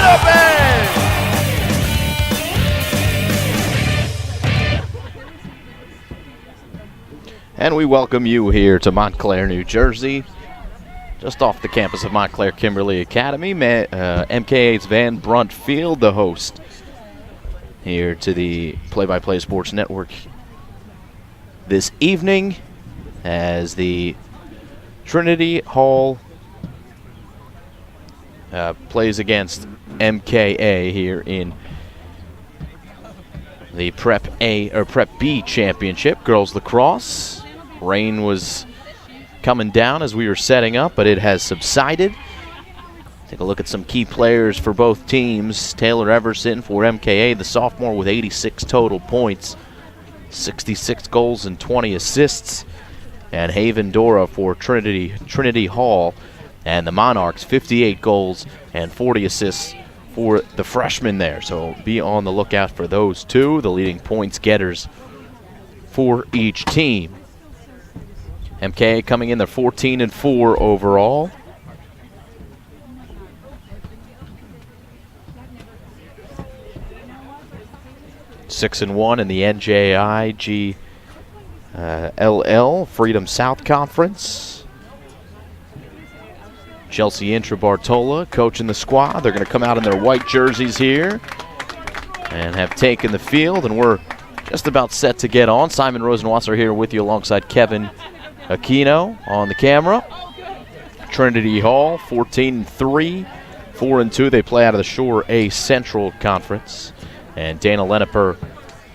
wide open! And we welcome you here to Montclair, New Jersey, just off the campus of Montclair Kimberly Academy. MKA's Van Brunt Field, the host here to the Play-by-Play Sports Network this evening as the Trinity Hall plays against MKA here in the Prep A or Prep B championship, girls lacrosse. Rain was coming down as we were setting up, but it has subsided. Take a look at some key players for both teams. Taylor Everson for MKA, the sophomore, with 86 total points, 66 goals and 20 assists. And Haven Dora for Trinity Hall and the Monarchs, 58 goals and 40 assists for the freshmen there. So be on the lookout for those two, the leading points getters for each team. MKA coming in, they're 14-4 overall. Six and 1 in the NJISAA Freedom South Conference. Chelsea Intra-Bartola coaching the squad. They're going to come out in their white jerseys here and have taken the field, and we're just about set to get on. Simon Rosenwasser here with you alongside Kevin Aquino on the camera. Trinity Hall, 14-3, 4-2. They play out of the Shore A Central Conference. And Dana Leneper,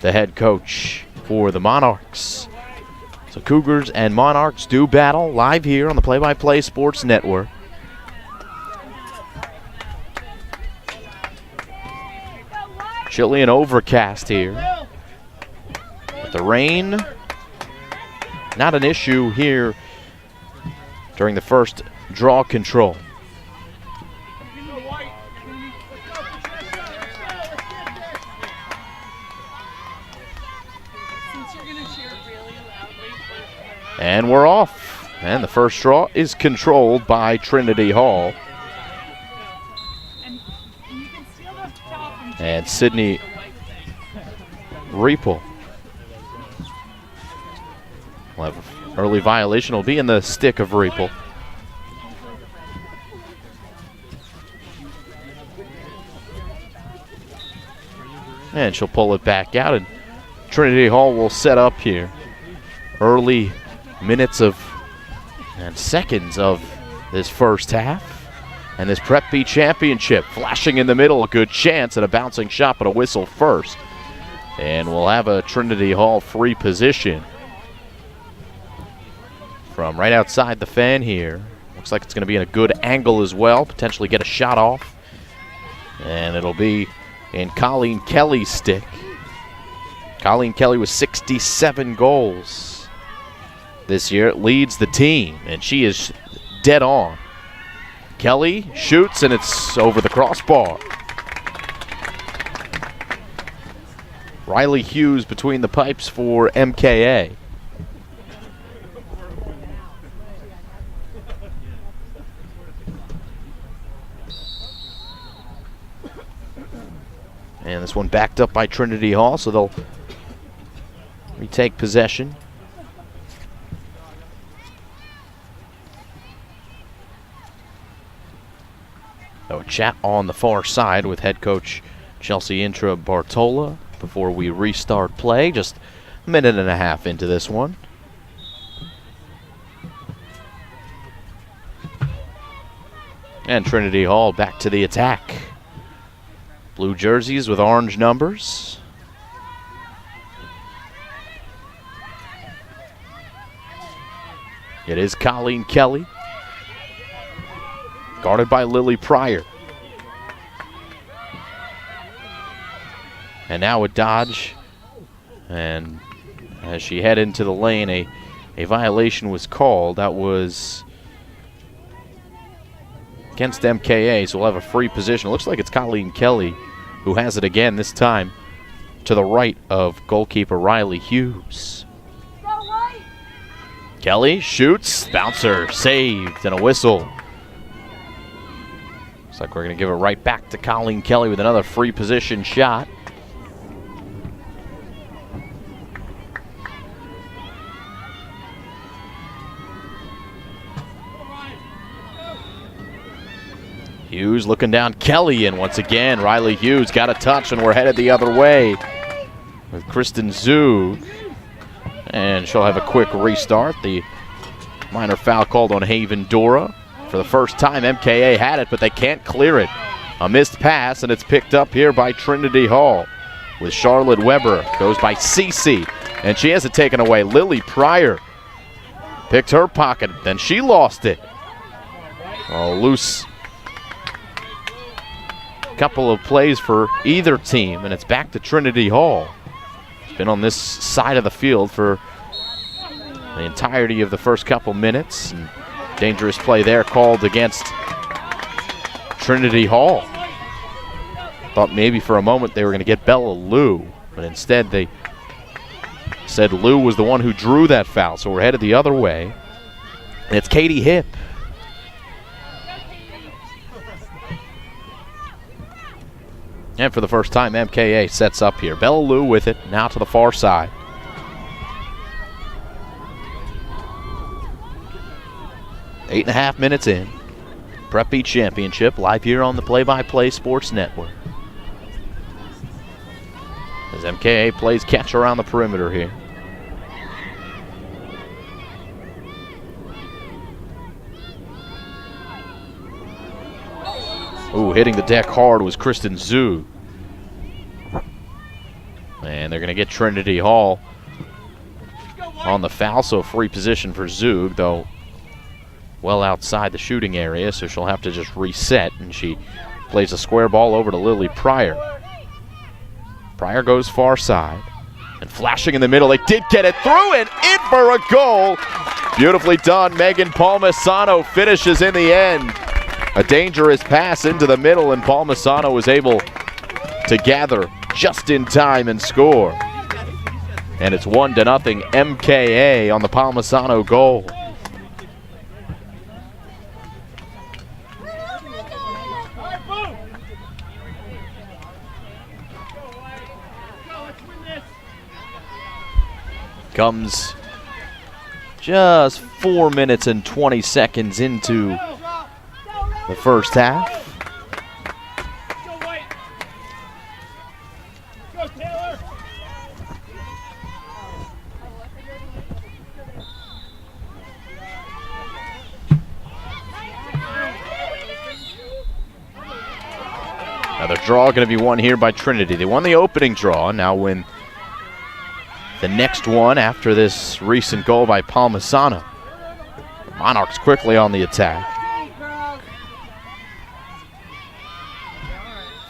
the head coach for the Monarchs. So Cougars and Monarchs do battle live here on the Play-by-Play Sports Network. Chilly and overcast here. But the rain, not an issue here during the first draw control. And we're off. And the first draw is controlled by Trinity Hall. And Sydney Riepel will have an early violation. Will be in the stick of Riepel. And she'll pull it back out, and Trinity Hall will set up here. Early minutes of and seconds of this first half. And this Prep B championship flashing in the middle, a good chance and a bouncing shot, but a whistle first. And we'll have a Trinity Hall free position from right outside the fan here. Looks like it's going to be in a good angle as well, potentially get a shot off. And it'll be in Colleen Kelly's stick. Colleen Kelly with 67 goals this year, leads the team, and she is dead on. Kelly shoots, and it's over the crossbar. Riley Hughes between the pipes for MKA. And this one backed up by Trinity Hall, so they'll retake possession. So a chat on the far side with head coach Chelsea Intra-Bartola before we restart play. Just a minute and a half into this one. And Trinity Hall back to the attack. Blue jerseys with orange numbers. It is Colleen Kelly, guarded by Lily Pryor. And now a dodge. And as she head into the lane, a violation was called. That was against MKA, so we'll have a free position. It looks like it's Colleen Kelly who has it again, this time to the right of goalkeeper Riley Hughes. Kelly shoots, bouncer saved, and a whistle. Looks like we're going to give it right back to Colleen Kelly with another free position shot. Hughes looking down Kelly, and once again, Riley Hughes got a touch, and we're headed the other way with Kristen Zug. And she'll have a quick restart. The minor foul called on Haven Dora. For the first time, MKA had it, but they can't clear it. A missed pass, and it's picked up here by Trinity Hall. With Charlotte Weber, goes by Cece, and she has it taken away. Lily Pryor picked her pocket, then she lost it. Oh, loose couple of plays for either team, and it's back to Trinity Hall. It's been on this side of the field for the entirety of the first couple minutes. And dangerous play there called against Trinity Hall. Thought maybe for a moment they were going to get Bella Lou, but instead they said Lou was the one who drew that foul, so we're headed the other way. And it's Katie Hipp. And for the first time, MKA sets up here. Bella Lou with it, now to the far side. Eight and a half minutes in. Prep B Championship, live here on the Play-by-Play Sports Network. As MKA plays catch around the perimeter here. Ooh, hitting the deck hard was Kristen Zug. And they're going to get Trinity Hall on the foul, so a free position for Zug, though well outside the shooting area, so she'll have to just reset, and she plays a square ball over to Lily Pryor. Pryor goes far side, and flashing in the middle, they did get it through and in for a goal. Beautifully done. Megan Palmisano finishes in the end. A dangerous pass into the middle, and Palmisano was able to gather just in time and score. And it's 1-0 MKA on the Palmisano goal. Comes just 4 minutes and 20 seconds into the first half. Another draw going to be won here by Trinity. They won the opening draw, now win the next one after this recent goal by Palmisano. The Monarchs quickly on the attack.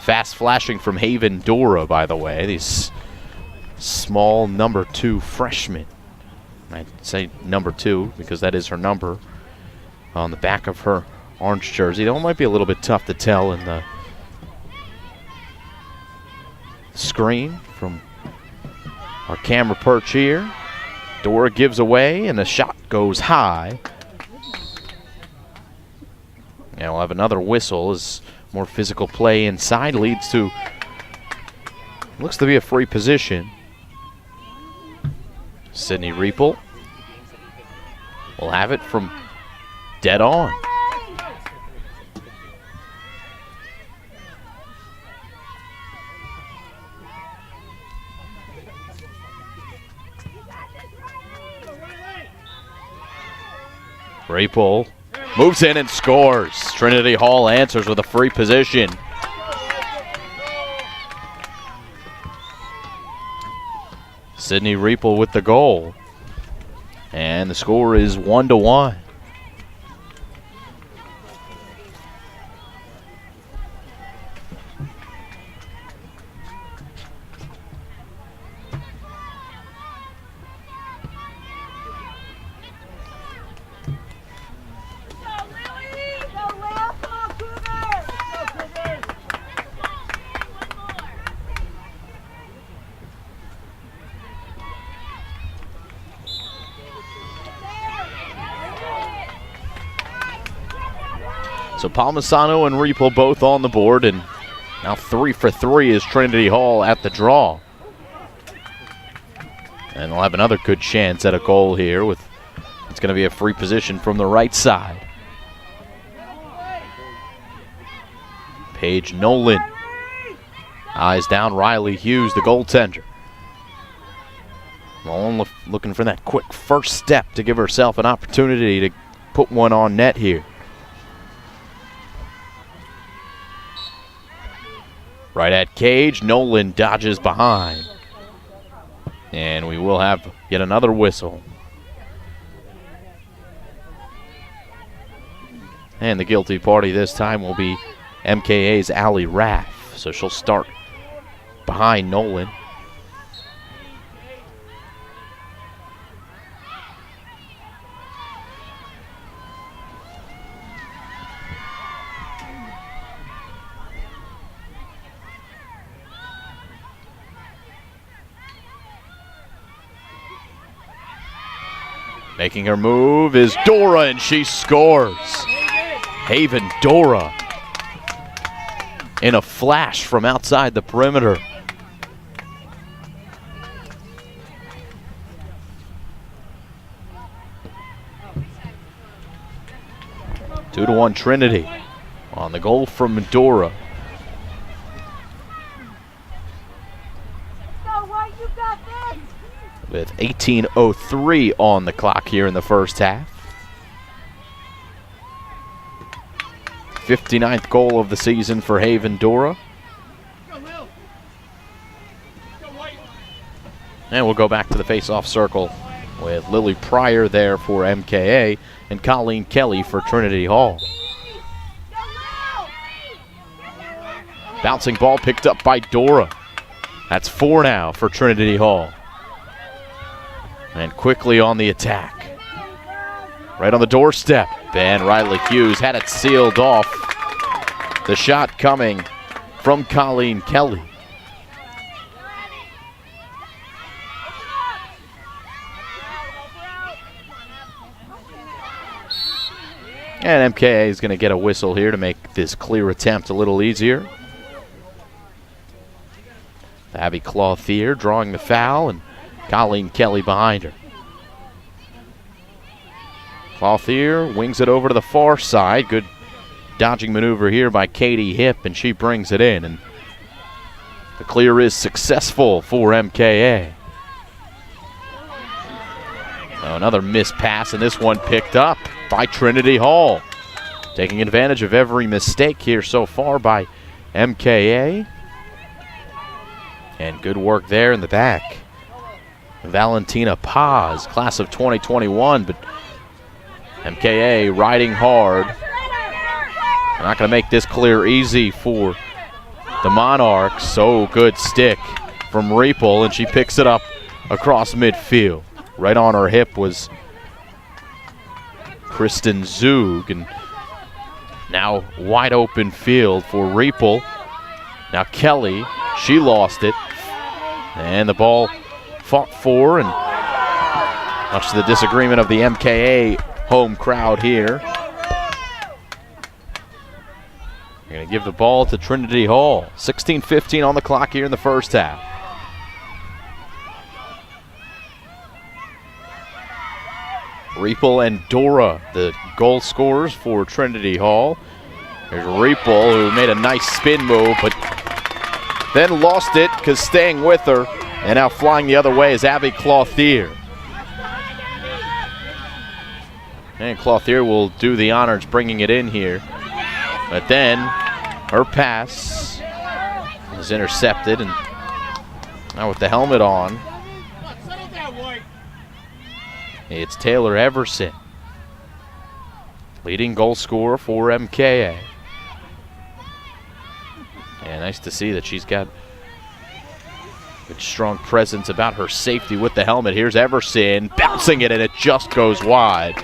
Fast flashing from Haven Dora, by the way. These small number 2 freshmen. I'd say number 2 because that is her number on the back of her orange jersey. Though it might be a little bit tough to tell in the screen from our camera perch here. Dora gives away, and the shot goes high. And we'll have another whistle as more physical play inside leads to, looks to be a free position. Sydney Riepel will have it from dead on. Riepel moves in and scores. Trinity Hall answers with a free position. Sydney Riepel with the goal. And the score is 1-1. So Palmisano and Repo both on the board, and now 3 for 3 is Trinity Hall at the draw. And they'll have another good chance at a goal here with, it's going to be a free position from the right side. Paige Nolan. Eyes down, Riley Hughes, the goaltender. Malone looking for that quick first step to give herself an opportunity to put one on net here. Right at cage, Nolan dodges behind. And we will have yet another whistle. And the guilty party this time will be MKA's Allie Raff. So she'll start behind Nolan. Making her move is Dora, and she scores. Haven Dora in a flash from outside the perimeter. Two to 1 Trinity on the goal from Dora. With 18:03 on the clock here in the first half. 59th goal of the season for Haven Dora. And we'll go back to the face-off circle with Lily Pryor there for MKA and Colleen Kelly for Trinity Hall. Bouncing ball picked up by Dora. That's 4 now for Trinity Hall. And quickly on the attack. Right on the doorstep. And Riley Hughes had it sealed off. The shot coming from Colleen Kelly. And MKA is going to get a whistle here to make this clear attempt a little easier. Abby Clothier drawing the foul, and Colleen Kelly behind her. Clothier wings it over to the far side. Good dodging maneuver here by Katie Hipp, and she brings it in. And the clear is successful for MKA. Oh, another missed pass, and this one picked up by Trinity Hall. Taking advantage of every mistake here so far by MKA. And good work there in the back. Valentina Paz, class of 2021, but MKA riding hard. They're not going to make this clear easy for the Monarchs. So good stick from Reepel, and she picks it up across midfield. Right on her hip was Kristen Zug, and now wide open field for Reepel. Now Kelly, she lost it, and the ball fought for, and much to the disagreement of the MKA home crowd here. They're going to give the ball to Trinity Hall. 16:15 on the clock here in the first half. Reepel and Dora, the goal scorers for Trinity Hall. There's Reepel, who made a nice spin move, but then lost it because staying with her. And now flying the other way is Abby Clothier. And Clothier will do the honors bringing it in here. But then her pass is intercepted, and now with the helmet on, it's Taylor Everson, leading goal scorer for MKA. And nice to see that she's got good, strong presence about her safety with the helmet. Here's Everson bouncing it, and it just goes wide.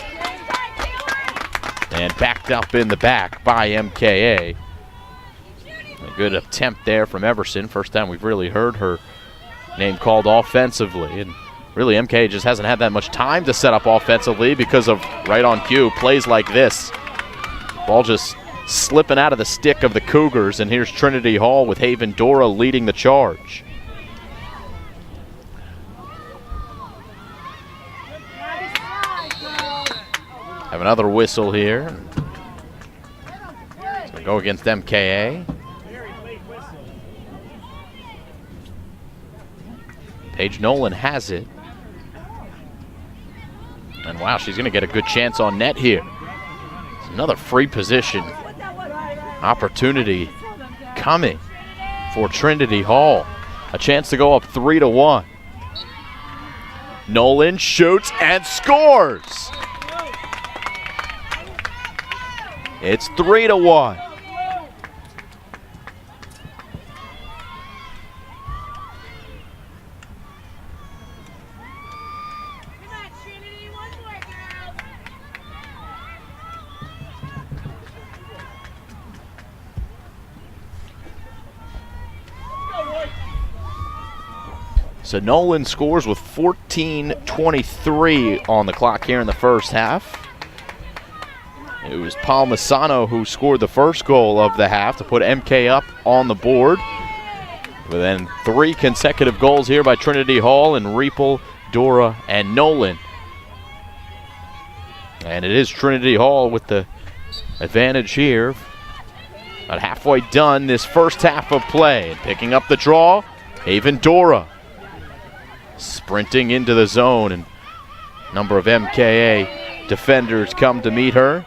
And backed up in the back by MKA. A good attempt there from Everson. First time we've really heard her name called offensively. And really, MKA just hasn't had that much time to set up offensively because of right on cue plays like this. Ball just slipping out of the stick of the Cougars, and here's Trinity Hall with Haven Dora leading the charge. Have another whistle here. It's going to go against MKA. Paige Nolan has it. And wow, she's going to get a good chance on net here. It's another free position opportunity coming for Trinity Hall. A chance to go up 3-1. Nolan shoots and scores. It's 3-1. So Nolan scores with 14:23 on the clock here in the first half. It was Palmisano who scored the first goal of the half to put MK up on the board. But then 3 consecutive goals here by Trinity Hall and Riepel, Dora, and Nolan. And it is Trinity Hall with the advantage here. About halfway done this first half of play. And picking up the draw, Haven Dora. Sprinting into the zone, and a number of MKA defenders come to meet her,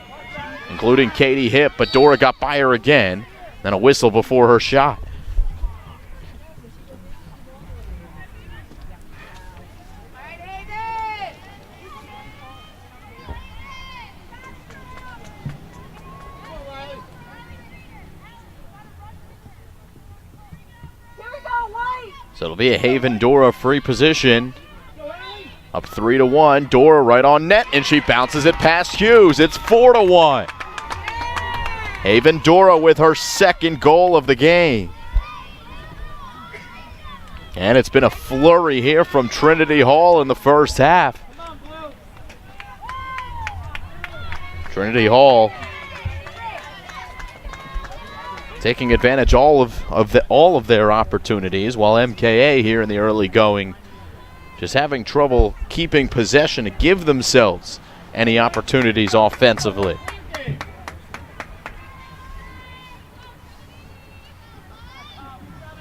including Katie Hipp, but Dora got by her again. Then a whistle before her shot. So it'll be a Haven Dora free position. Up 3-1. Dora right on net, and she bounces it past Hughes. It's 4-1. Haven Dora with her second goal of the game. And it's been a flurry here from Trinity Hall in the first half. Trinity Hall taking advantage all of their opportunities, while MKA here in the early going just having trouble keeping possession to give themselves any opportunities offensively.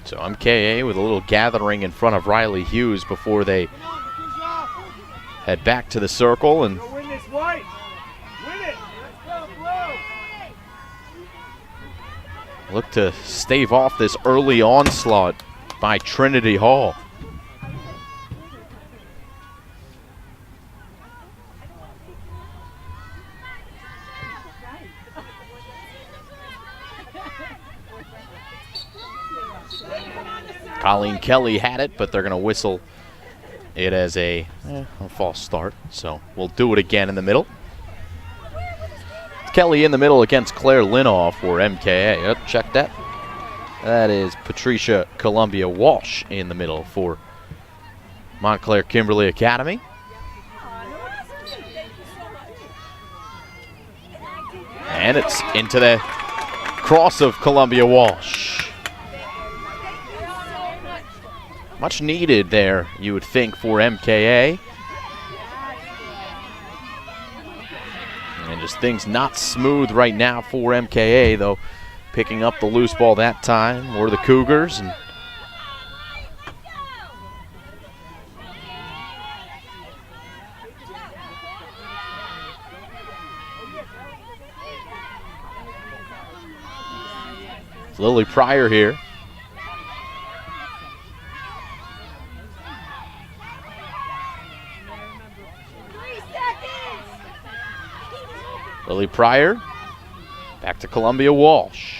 So MKA with a little gathering in front of Riley Hughes before they head back to the circle and look to stave off this early onslaught by Trinity Hall. Colleen Kelly had it, but they're going to whistle it as a false start. So we'll do it again in the middle. Kelly in the middle against Claire Linoff for MKA. Oh, check that. That is Patricia Columbia Walsh in the middle for Montclair Kimberly Academy. And it's into the cross of Columbia Walsh. Much needed there, you would think, for MKA. And just things not smooth right now for MKA, though. Picking up the loose ball that time were the Cougars. And it's Lily Pryor here. Lily Pryor, back to Columbia Walsh.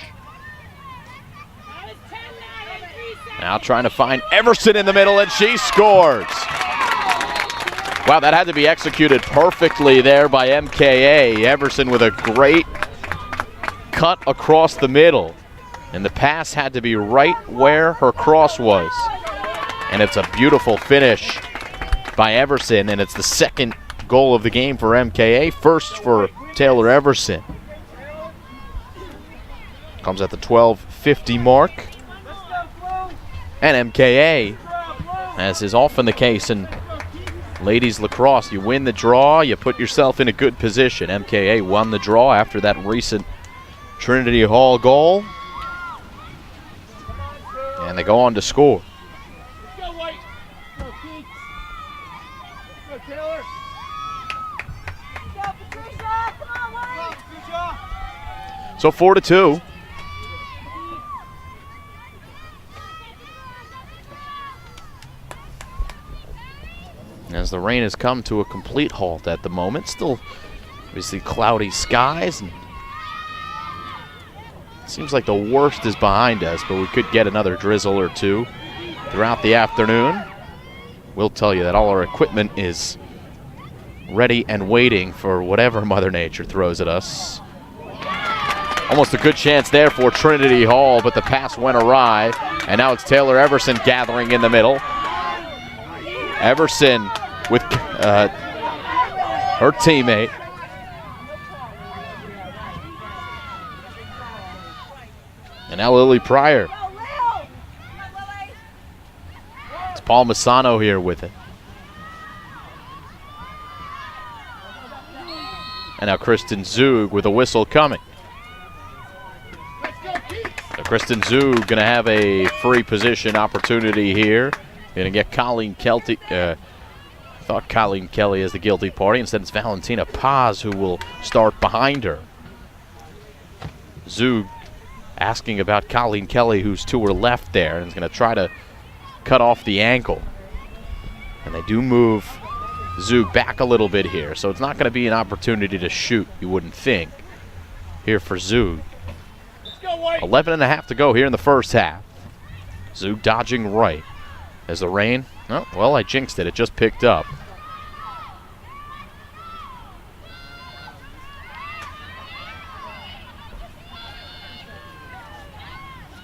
Now trying to find Everson in the middle, and she scores. Wow, that had to be executed perfectly there by MKA. Everson with a great cut across the middle. And the pass had to be right where her cross was. And it's a beautiful finish by Everson, and it's the second goal of the game for MKA, first for Taylor Everson. Comes at the 12:50 mark. And MKA, as is often the case in ladies lacrosse, you win the draw, you put yourself in a good position. MKA won the draw after that recent Trinity Hall goal. And they go on to score. So 4-2. As the rain has come to a complete halt at the moment. Still obviously cloudy skies. And it seems like the worst is behind us, but we could get another drizzle or two throughout the afternoon. We'll tell you that all our equipment is ready and waiting for whatever Mother Nature throws at us. Almost a good chance there for Trinity Hall, but the pass went awry. And now it's Taylor Everson gathering in the middle. Everson with her teammate. And now Lily Pryor. It's Paul Masano here with it. And now Kristen Zug with a whistle coming. So Kristen Zug gonna have a free position opportunity here. Gonna get Colleen Kelly. Thought Colleen Kelly is the guilty party. Instead, it's Valentina Paz who will start behind her. Zug asking about Colleen Kelly, who's to her left there, and is going to try to cut off the ankle. And they do move Zug back a little bit here, so it's not going to be an opportunity to shoot, you wouldn't think, here for Zug. 11.5 to go here in the first half. Zug dodging right. As the rain, oh, well, I jinxed it. It just picked up.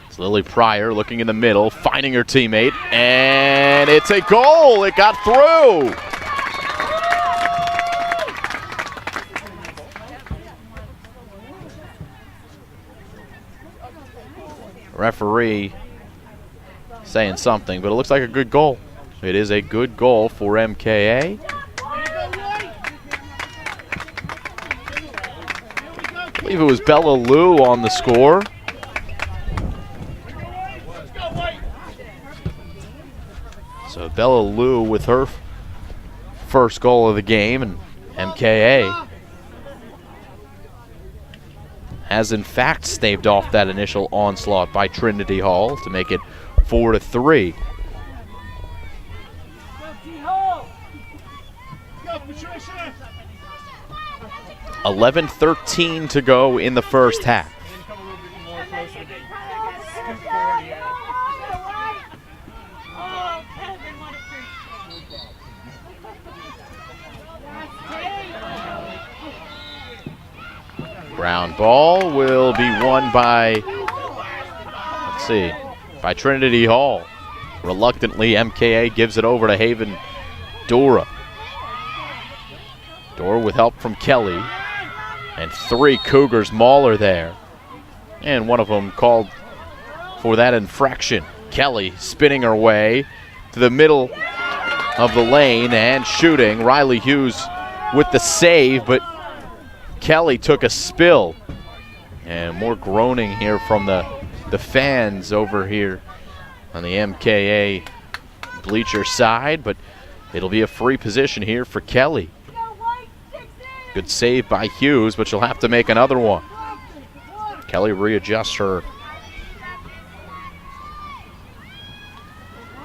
It's Lily Pryor looking in the middle, finding her teammate, and it's a goal. It got through. Referee saying something, but it looks like a good goal. It is a good goal for MKA. I believe it was Bella Liu on the score. So Bella Liu with her first goal of the game, and MKA has in fact staved off that initial onslaught by Trinity Hall to make it 4-3. $11:13 to go in the first half. Ground ball will be won by, let's see, by Trinity Hall. Reluctantly, MKA gives it over to Haven Dora. Dora with help from Kelly. And 3 Cougars mauler there. And one of them called for that infraction. Kelly spinning her way to the middle of the lane and shooting. Riley Hughes with the save, but Kelly took a spill. And more groaning here from the fans over here on the MKA bleacher side, but it'll be a free position here for Kelly. Good save by Hughes, but she'll have to make another one. Kelly readjusts her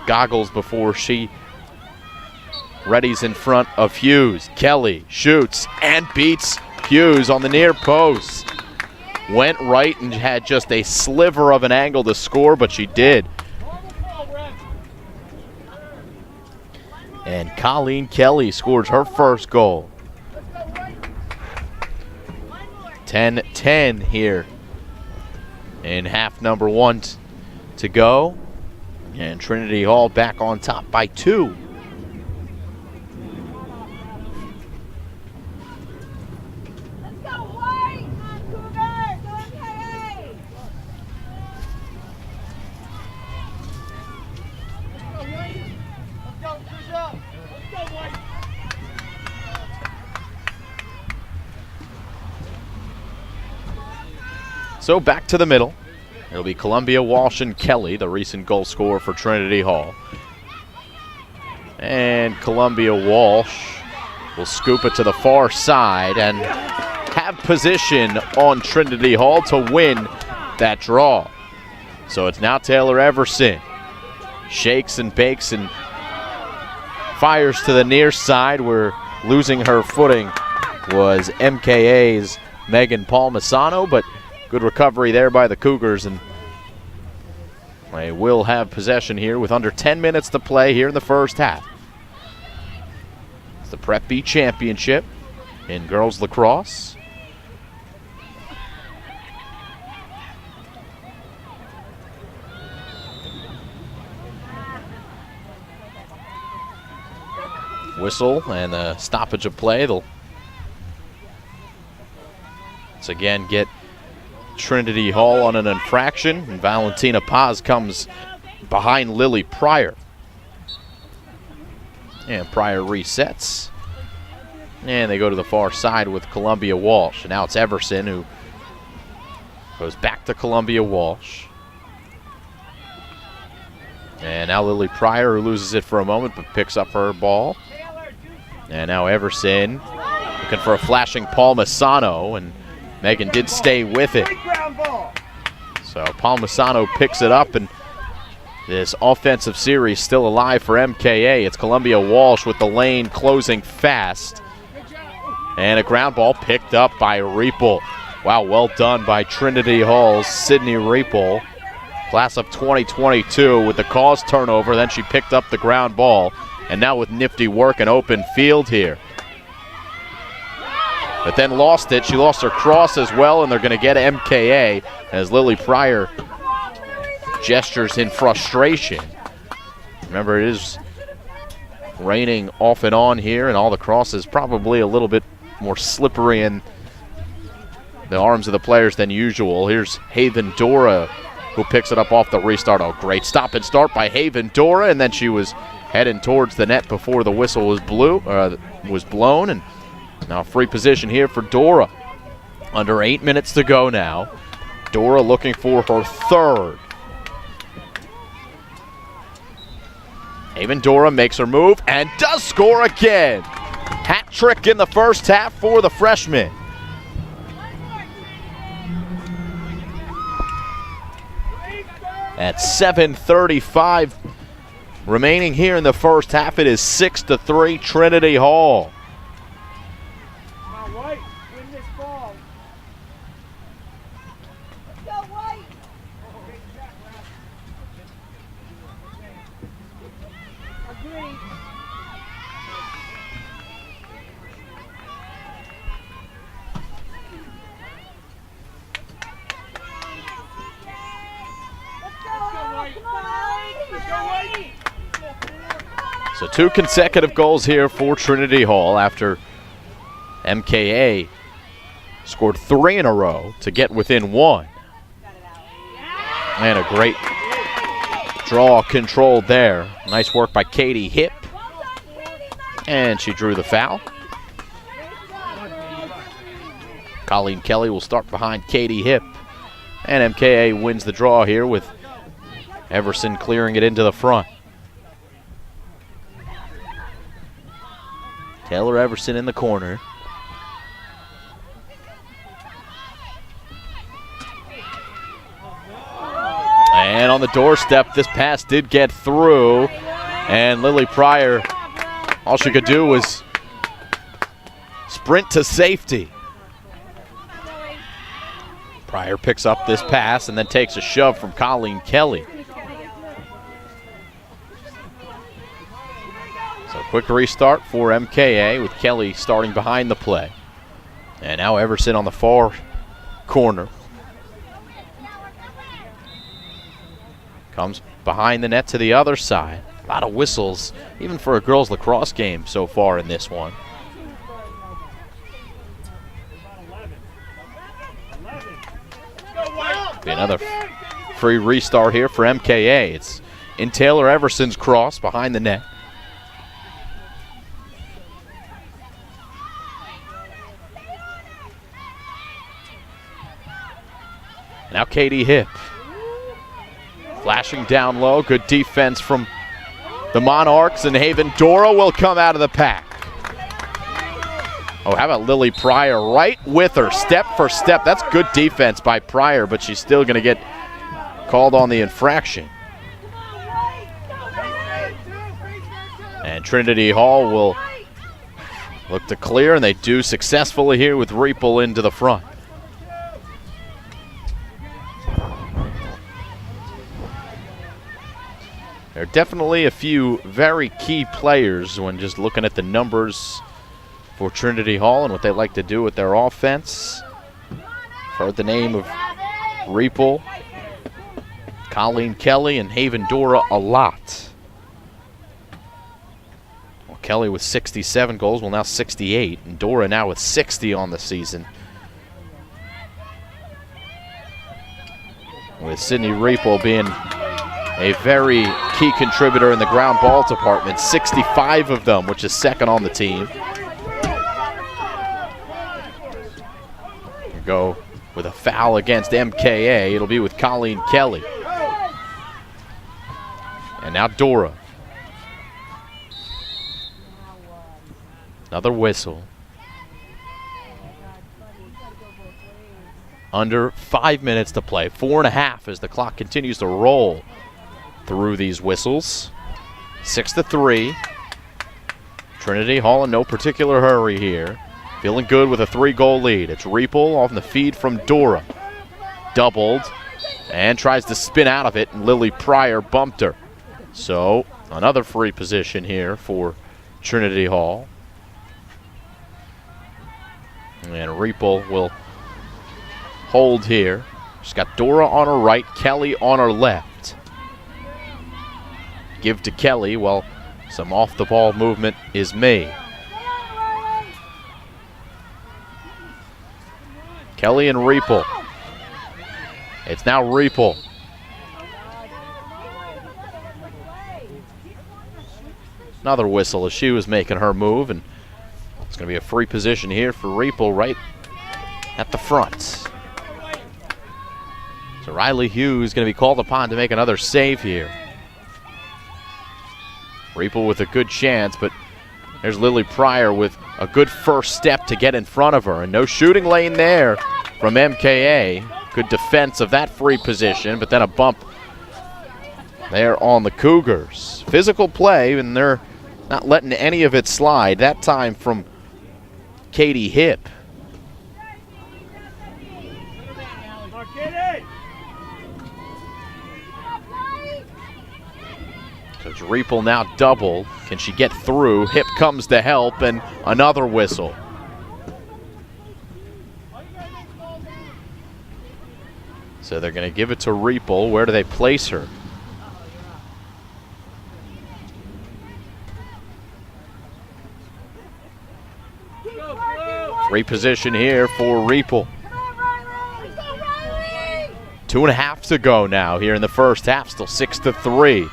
goggles before she readies in front of Hughes. Kelly shoots and beats Hughes on the near post. Went right and had just a sliver of an angle to score, but she did. And Colleen Kelly scores her first goal. 10-10 here in half number 1 to go. And Trinity Hall back on top by 2. So back to the middle. It'll be Columbia, Walsh, and Kelly, the recent goal scorer for Trinity Hall. And Columbia Walsh will scoop it to the far side and have position on Trinity Hall to win that draw. So it's now Taylor Everson. Shakes and bakes and fires to the near side, where losing her footing was MKA's Megan Palmisano, but good recovery there by the Cougars, and they will have possession here with under 10 minutes to play here in the first half. It's the Prep B Championship in girls lacrosse. Whistle and a stoppage of play. They'll once again get Trinity Hall on an infraction, and Valentina Paz comes behind Lily Pryor. And Pryor resets. And they go to the far side with Columbia Walsh. And now it's Everson who goes back to Columbia Walsh. And now Lily Pryor, who loses it for a moment but picks up her ball. And now Everson looking for a flashing Palmisano, and Megan did stay with it. So Palmisano picks it up, and this offensive series still alive for MKA. It's Columbia Walsh with the lane closing fast. And a ground ball picked up by Riepel. Wow, well done by Trinity Hall's Sydney Riepel. Class of 2022 with the cause turnover. Then she picked up the ground ball. And now with nifty work and open field here. But then lost it. She lost her cross as well, and they're going to get MKA as Lily Pryor gestures in frustration. Remember, it is raining off and on here, and all the crosses probably a little bit more slippery in the arms of the players than usual. Here's Haven Dora, who picks it up off the restart. Oh, great stop and start by Haven Dora, and then she was heading towards the net before the whistle was blown, and now free position here for Dora. Under 8 minutes to go now. Dora looking for her third. Haven Dora makes her move and does score again. Hat trick in the first half for the freshman. At 7:35 remaining here in the first half, it is 6-3 Trinity Hall. So 2 consecutive goals here for Trinity Hall after MKA scored 3 in a row to get within 1. And a great draw controlled there. Nice work by Katie Hipp. And she drew the foul. Colleen Kelly will start behind Katie Hipp. And MKA wins the draw here with Everson clearing it into the front. Taylor Everson in the corner. And on the doorstep, this pass did get through. And Lily Pryor, all she could do was sprint to safety. Pryor picks up this pass and then takes a shove from Colleen Kelly. So quick restart for MKA with Kelly starting behind the play. And now Everson on the far corner. Comes behind the net to the other side. A lot of whistles, even for a girls lacrosse game so far in this one. Be another free restart here for MKA. It's in Taylor Everson's cross behind the net. Now Katie Hipp. Flashing down low. Good defense from the Monarchs, and Haven Dora will come out of the pack. Oh, how about Lily Pryor right with her, step for step. That's good defense by Pryor, but she's still going to get called on the infraction. And Trinity Hall will look to clear, and they do successfully here with Riepel into the front. There are definitely a few very key players when just looking at the numbers for Trinity Hall and what they like to do with their offense. Heard the name of Riepel, Colleen Kelly, and Haven Dora a lot. Well, Kelly with 67 goals, well now 68, and Dora now with 60 on the season. With Sydney Riepel being a very key contributor in the ground ball department, 65 of them, which is second on the team. We go with a foul against MKA. It'll be with Colleen Kelly. And now Dora. Another whistle. Under 5 minutes to play. 4.5 as the clock continues to roll through these whistles. 6-3. Trinity Hall in no particular hurry here. Feeling good with a 3-goal lead. It's Riepel off the feed from Dora. Doubled and tries to spin out of it, and Lily Pryor bumped her. So another free position here for Trinity Hall. And Riepel will hold here. She's got Dora on her right, Kelly on her left. Give to Kelly while some off-the-ball movement is made. Kelly and Riepel. It's now Riepel. Another whistle as she was making her move, and it's going to be a free position here for Riepel right at the front. So Riley Hughes is going to be called upon to make another save here. Riepel with a good chance, but there's Lily Pryor with a good first step to get in front of her. And no shooting lane there from MKA. Good defense of that free position, but then a bump there on the Cougars. Physical play, and they're not letting any of it slide. That time from Katie Hipp. So it's Riepel now double. Can she get through? Hipp comes to help, and another whistle. So they're going to give it to Riepel. Where do they place her? Free position here for Riepel. 2.5 to go now here in the first half. Still 6-3.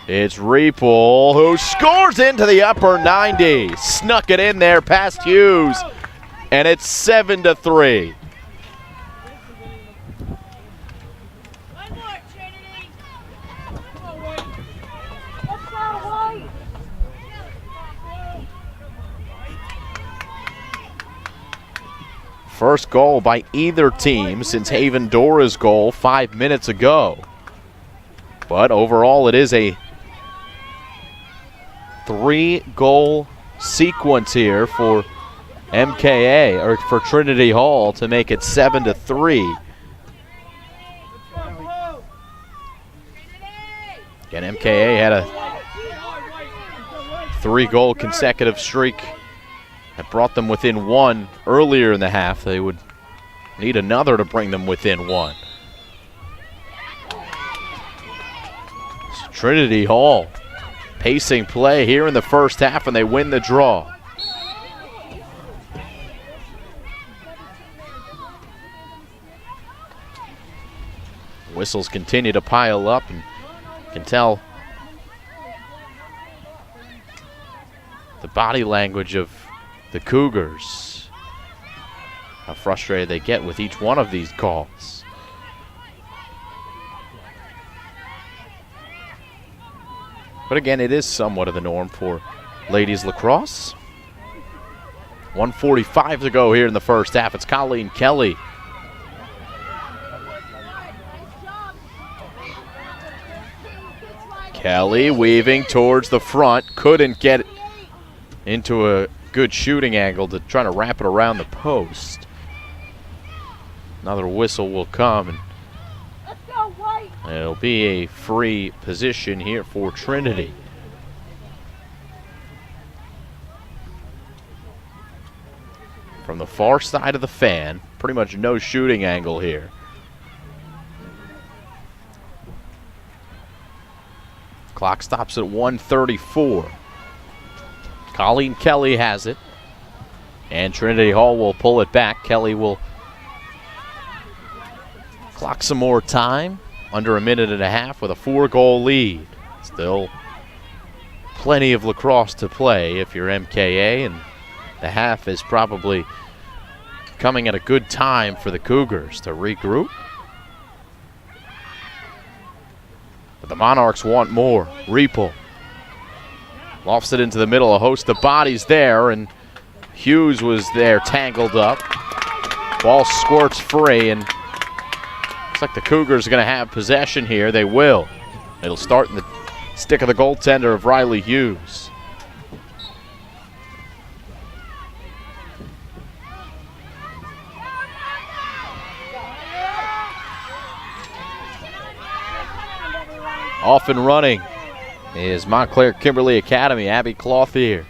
It's Riepel who scores into the upper 90. Snuck it in there past Hughes, and it's 7-3. First goal by either team since Haven Dora's goal 5 minutes ago. But overall, it is a 3-goal sequence here for MKA, or for Trinity Hall, to make it 7-3. Again, MKA had a 3-goal consecutive streak that brought them within 1 earlier in the half. They would need another to bring them within 1. So Trinity Hall pacing play here in the first half, and they win the draw. Whistles continue to pile up, and you can tell the body language of the Cougars. how frustrated they get with each one of these calls. But again, it is somewhat of the norm for ladies lacrosse. 1:45 to go here in the first half. It's Colleen Kelly. Kelly weaving towards the front. Couldn't get into a good shooting angle to try to wrap it around the post. Another whistle will come, and it'll be a free position here for Trinity. From the far side of the fan, pretty much no shooting angle here. Clock stops at 1:34. Colleen Kelly has it, and Trinity Hall will pull it back. Kelly will clock some more time, under a minute and a half with a 4-goal lead. Still plenty of lacrosse to play if you're MKA, and the half is probably coming at a good time for the Cougars to regroup. But the Monarchs want more. Reapel lofts it into the middle, a host of bodies there, and Hughes was there tangled up. Ball squirts free, and looks like the Cougars are going to have possession here. They will. It'll start in the stick of the goaltender of Riley Hughes. Off and running is Montclair Kimberly Academy, Abby Clothier.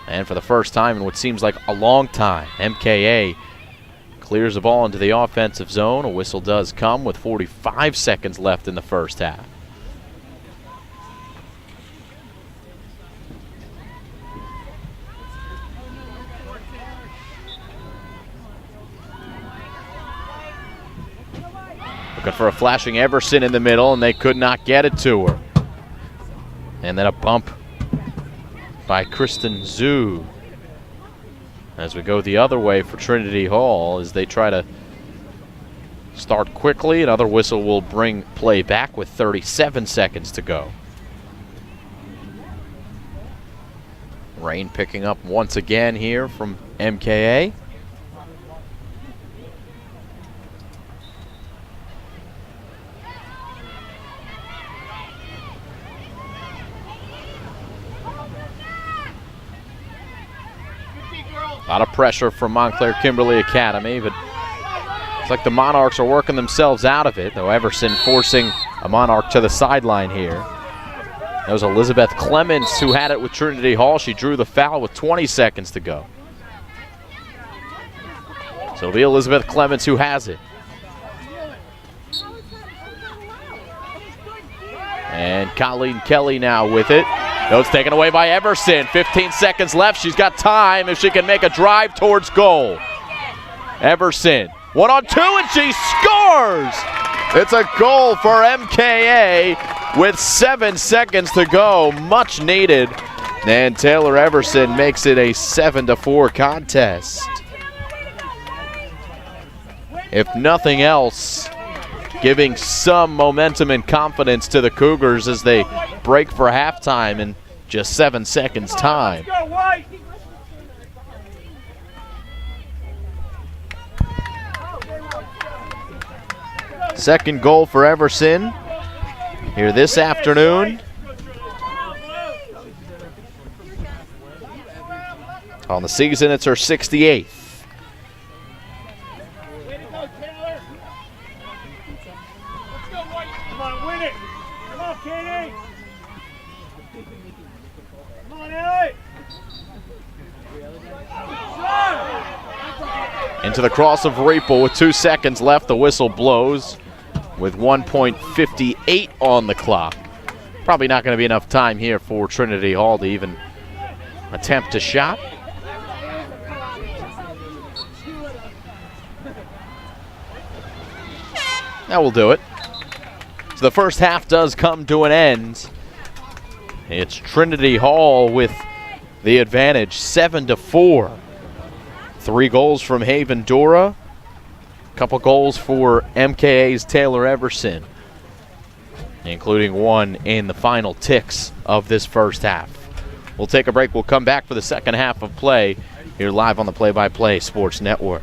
And for the first time in what seems like a long time, MKA clears the ball into the offensive zone. A whistle does come with 45 seconds left in the first half. Looking for a flashing Everson in the middle, and they could not get it to her. And then a bump by Kristen Zhu. As we go the other way for Trinity Hall as they try to start quickly. Another whistle will bring play back with 37 seconds to go. Rain picking up once again here from MKA. A lot of pressure from Montclair Kimberly Academy, but it's like the Monarchs are working themselves out of it, though Everson forcing a Monarch to the sideline here. That was Elizabeth Clements who had it with Trinity Hall. She drew the foul with 20 seconds to go. So it'll be Elizabeth Clements who has it. And Colleen Kelly now with it. No, it's taken away by Everson. 15 seconds left. She's got time if she can make a drive towards goal. Everson, 1-on-2, and she scores! It's a goal for MKA with 7 seconds to go. Much needed. And Taylor Everson makes it a 7-4 contest. If nothing else, giving some momentum and confidence to the Cougars as they break for halftime in just 7 seconds time. Second goal for Everson here this afternoon. On the season, it's her 68th. Into the cross of Reapel with 2 seconds left. The whistle blows with 1.58 on the clock. Probably not going to be enough time here for Trinity Hall to even attempt a shot. That will do it. So the first half does come to an end. It's Trinity Hall with the advantage, 7-4. 3 goals from Haven Dora. A couple goals for MKA's Taylor Everson, including one in the final ticks of this first half. We'll take a break. We'll come back for the second half of play here live on the Play-by-Play Sports Network.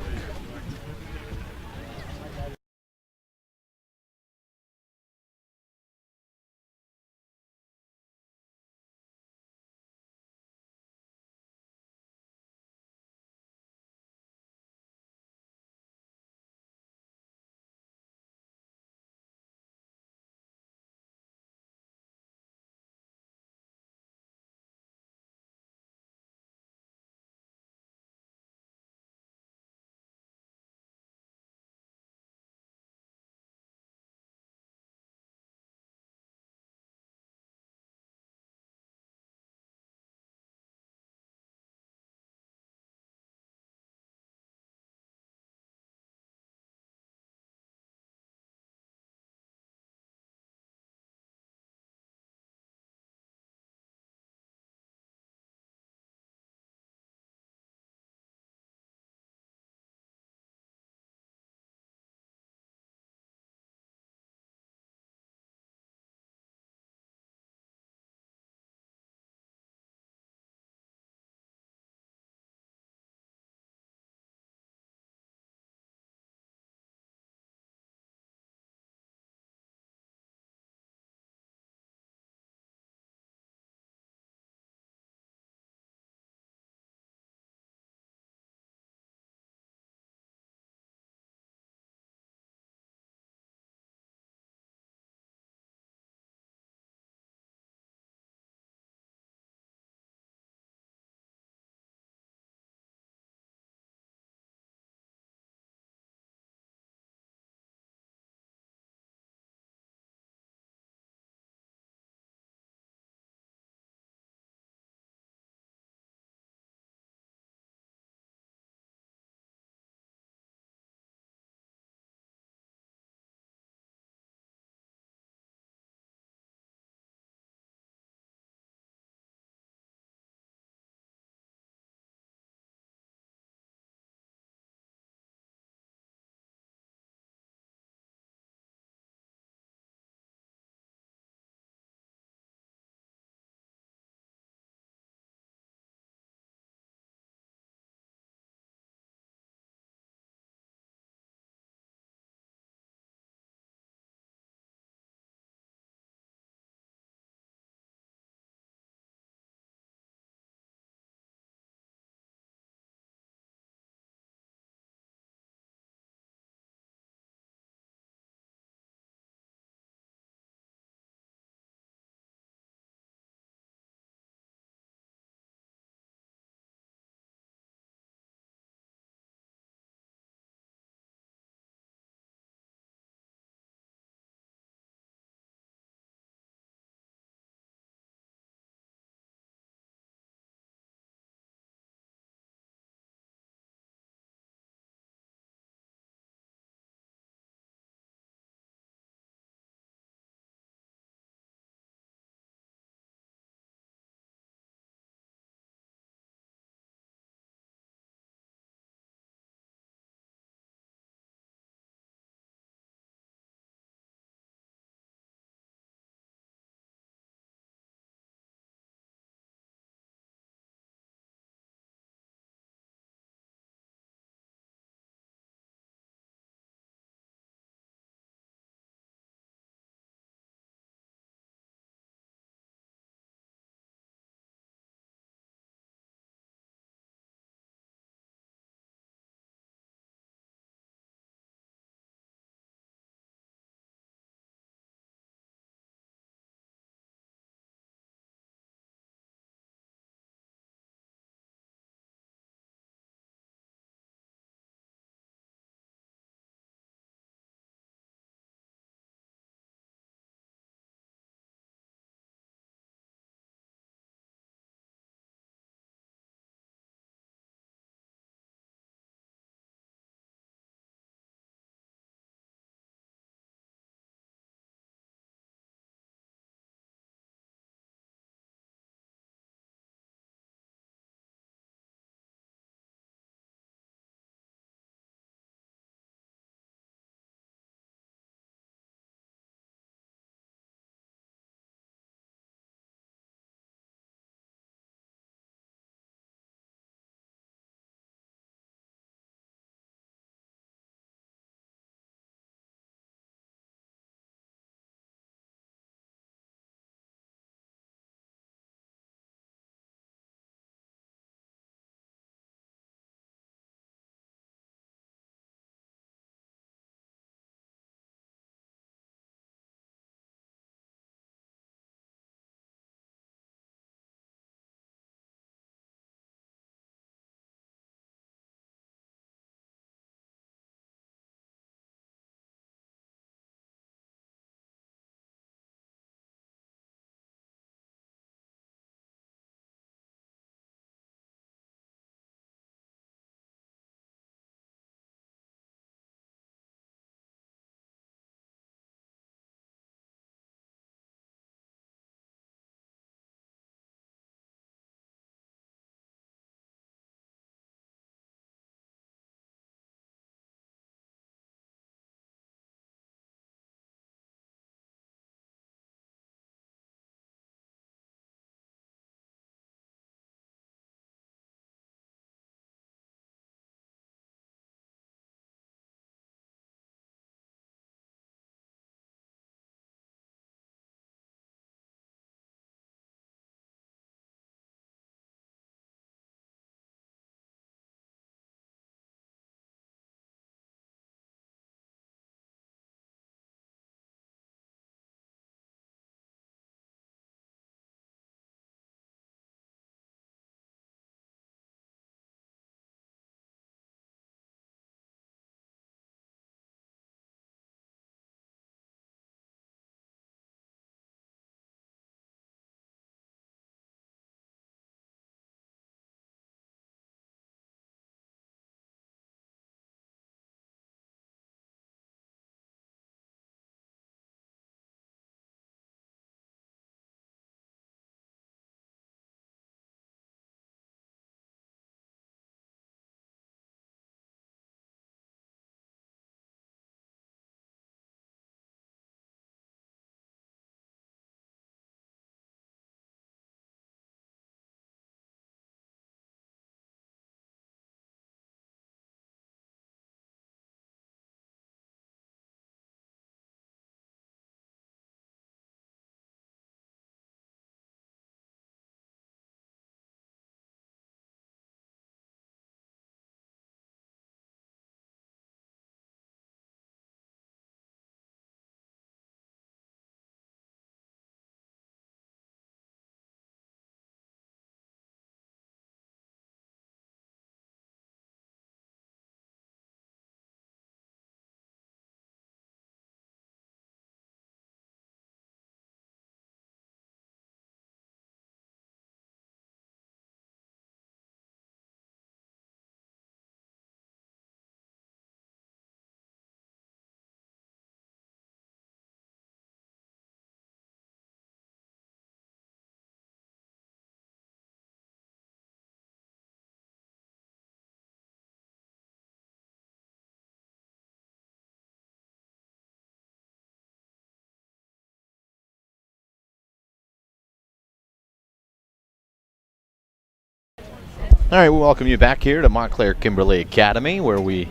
All right, we welcome you back here to Montclair Kimberly Academy, where we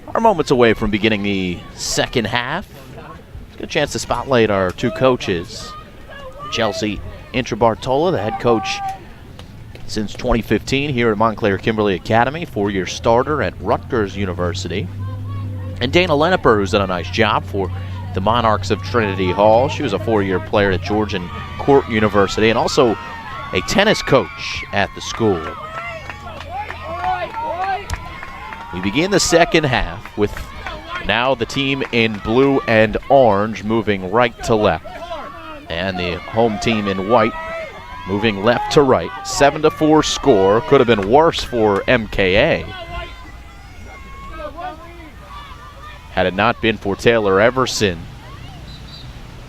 are moments away from beginning the second half. Good chance to spotlight our two coaches. Chelsea Intrabartola, the head coach since 2015 here at Montclair Kimberly Academy, 4-year starter at Rutgers University. And Dana Leneper, who's done a nice job for the Monarchs of Trinity Hall. She was a 4-year player at Georgian Court University and also a tennis coach at the school. We begin the second half with now the team in blue and orange moving right to left, and the home team in white moving left to right. 7-4 score. Could have been worse for MKA had it not been for Taylor Everson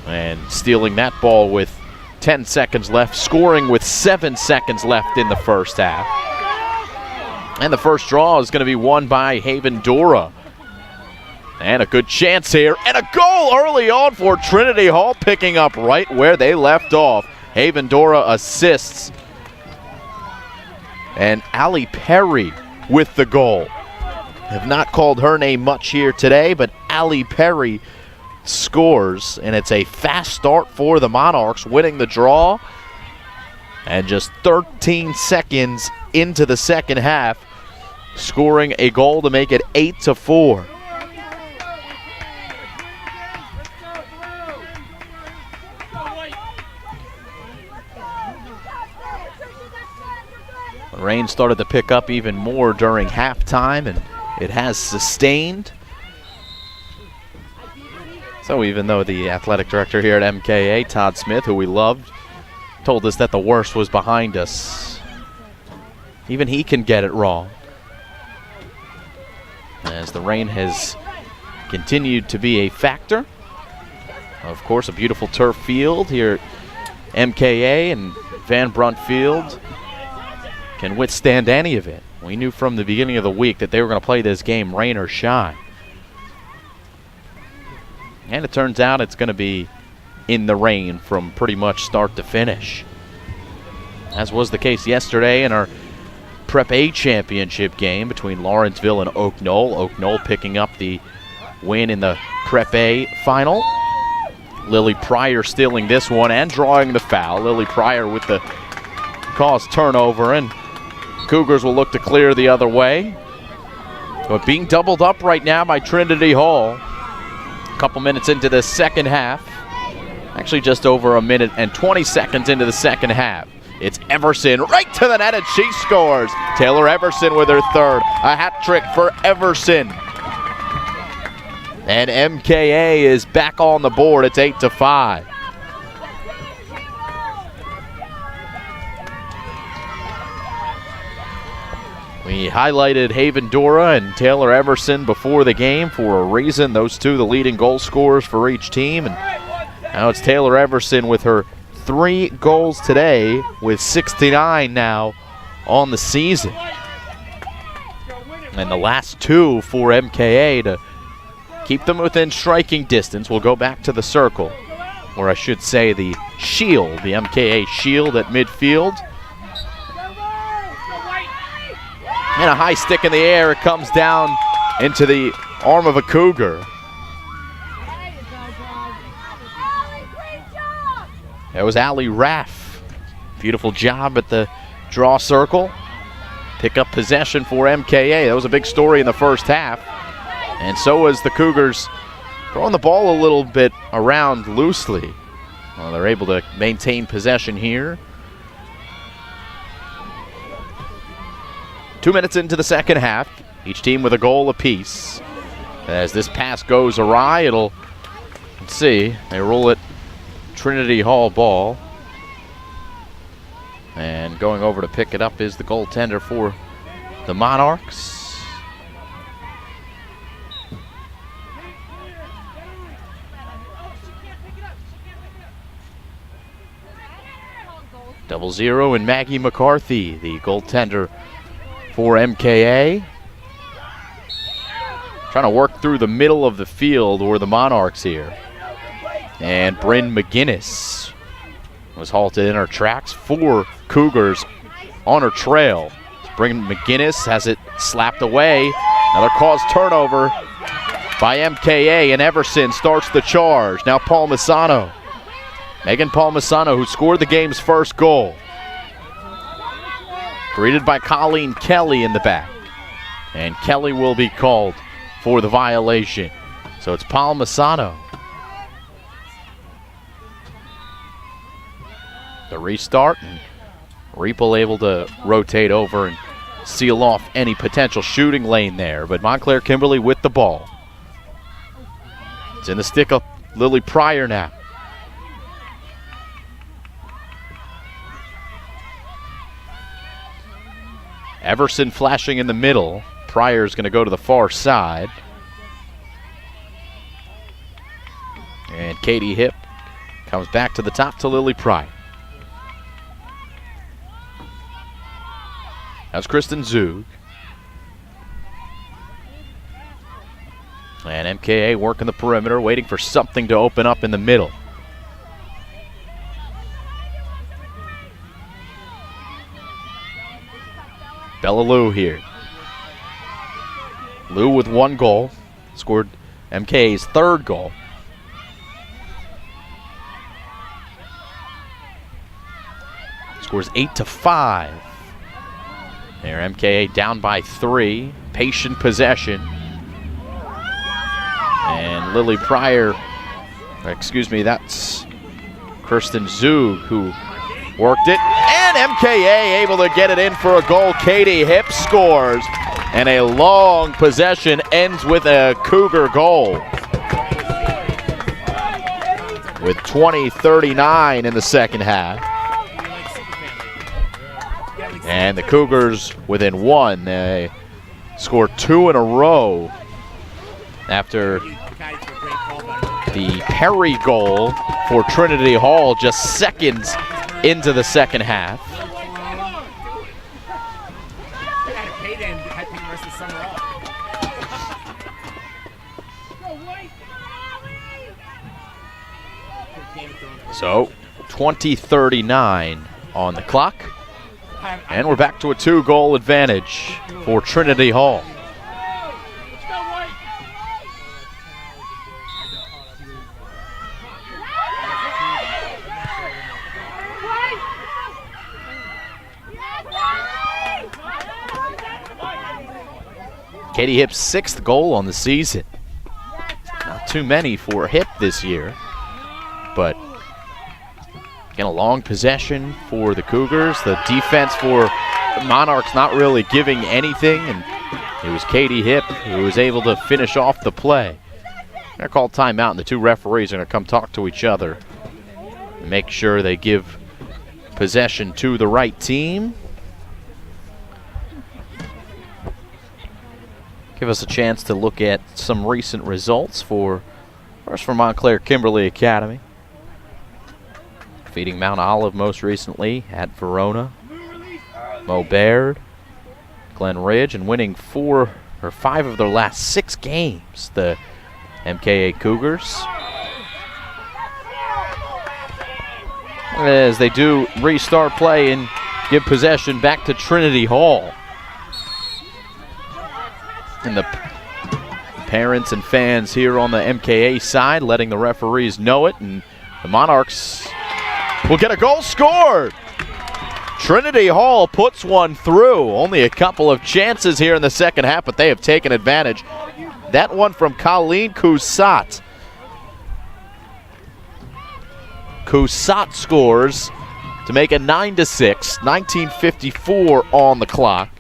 and stealing that ball with 10 seconds left, scoring with 7 seconds left in the first half. And the first draw is going to be won by Haven Dora. And a good chance here, and a goal early on for Trinity Hall, picking up right where they left off. Haven Dora assists. And Allie Perry with the goal. Have not called her name much here today, but Allie Perry scores, and it's a fast start for the Monarchs, winning the draw. And just 13 seconds into the second half, scoring a goal to make it 8-4. The rain started to pick up even more during halftime, and it has sustained. So even though the athletic director here at MKA, Todd Smith, who we loved, told us that the worst was behind us, even he can get it wrong. As the rain has continued to be a factor. Of course, a beautiful turf field here at MKA, and Van Brunt Field can withstand any of it. We knew from the beginning of the week that they were going to play this game rain or shine. And it turns out it's going to be in the rain from pretty much start to finish, as was the case yesterday in our Prep A championship game between Lawrenceville and Oak Knoll. Oak Knoll picking up the win in the Prep A final. Lily Pryor stealing this one and drawing the foul. Lily Pryor with the caused turnover, and Cougars will look to clear the other way. But being doubled up right now by Trinity Hall. A couple minutes into the second half. Actually just over a minute and 20 seconds into the second half. It's Everson right to the net, and she scores. Taylor Everson with her third. A hat trick for Everson. And MKA is back on the board. It's 8-5. We highlighted Haven Dora and Taylor Everson before the game for a reason. Those two, the leading goal scorers for each team. And now it's Taylor Everson with her 3 goals today, with 69 now on the season. And the last 2 for MKA to keep them within striking distance. We'll go back to the circle, or I should say the shield, the MKA shield at midfield. And a high stick in the air. It comes down into the arm of a Cougar. That was Allie Raff. Beautiful job at the draw circle. Pick up possession for MKA. That was a big story in the first half. And so was the Cougars throwing the ball a little bit around loosely. Well, they're able to maintain possession here. 2 minutes into the second half, each team with a goal apiece. As this pass goes awry, let's see, they roll it Trinity Hall ball. And going over to pick it up is the goaltender for the Monarchs. Double zero and Maggie McCarthy, the goaltender for MKA. Trying to work through the middle of the field were the Monarchs here. And Bryn McGinnis was halted in her tracks. 4 Cougars on her trail. Bring McGinnis, has it slapped away. Another caused turnover by MKA, and Everson starts the charge. Now Palmisano. Megan Palmisano, who scored the game's first goal. Greeted by Colleen Kelly in the back. And Kelly will be called for the violation. So it's Palmisano. The restart, and Riepel able to rotate over and seal off any potential shooting lane there. But Montclair Kimberly with the ball. It's in the stick of Lily Pryor now. Everson flashing in the middle. Pryor's going to go to the far side. And Katie Hipp comes back to the top to Lily Pryor. That's Kristen Zug. And MKA working the perimeter, waiting for something to open up in the middle. Bella Liu here. Liu with 1 goal. Scored MKA's 3rd goal. Scores 8-5. There, MKA down by 3. Patient possession. And Lily Pryor, that's Kirsten Zug who worked it. And MKA able to get it in for a goal. Katie Hipp scores. And a long possession ends with a Cougar goal. With 20:39 in the second half. And the Cougars within 1. They scored 2 in a row after the Perry goal for Trinity Hall just seconds into the second half. So 20:39 on the clock. And we're back to a 2-goal advantage for Trinity Hall. Katie Hipp's 6th goal on the season. Not too many for Hipp this year, but again, a long possession for the Cougars. The defense for the Monarchs not really giving anything, and it was Katie Hipp who was able to finish off the play. They're going to call timeout, and the 2 referees are going to come talk to each other and make sure they give possession to the right team. Give us a chance to look at some recent results first for Montclair Kimberly Academy. Defeating Mount Olive most recently at Verona. Mo Baird, Glen Ridge, and winning 4 or 5 of their last 6 games, the MKA Cougars. As they do restart play and give possession back to Trinity Hall. And the parents and fans here on the MKA side letting the referees know it, and the Monarchs will get a goal scored. Trinity Hall puts one through. Only a couple of chances here in the second half, but they have taken advantage. That one from Colleen Cousat. Cousat scores to make it 9-6, 19:54 on the clock.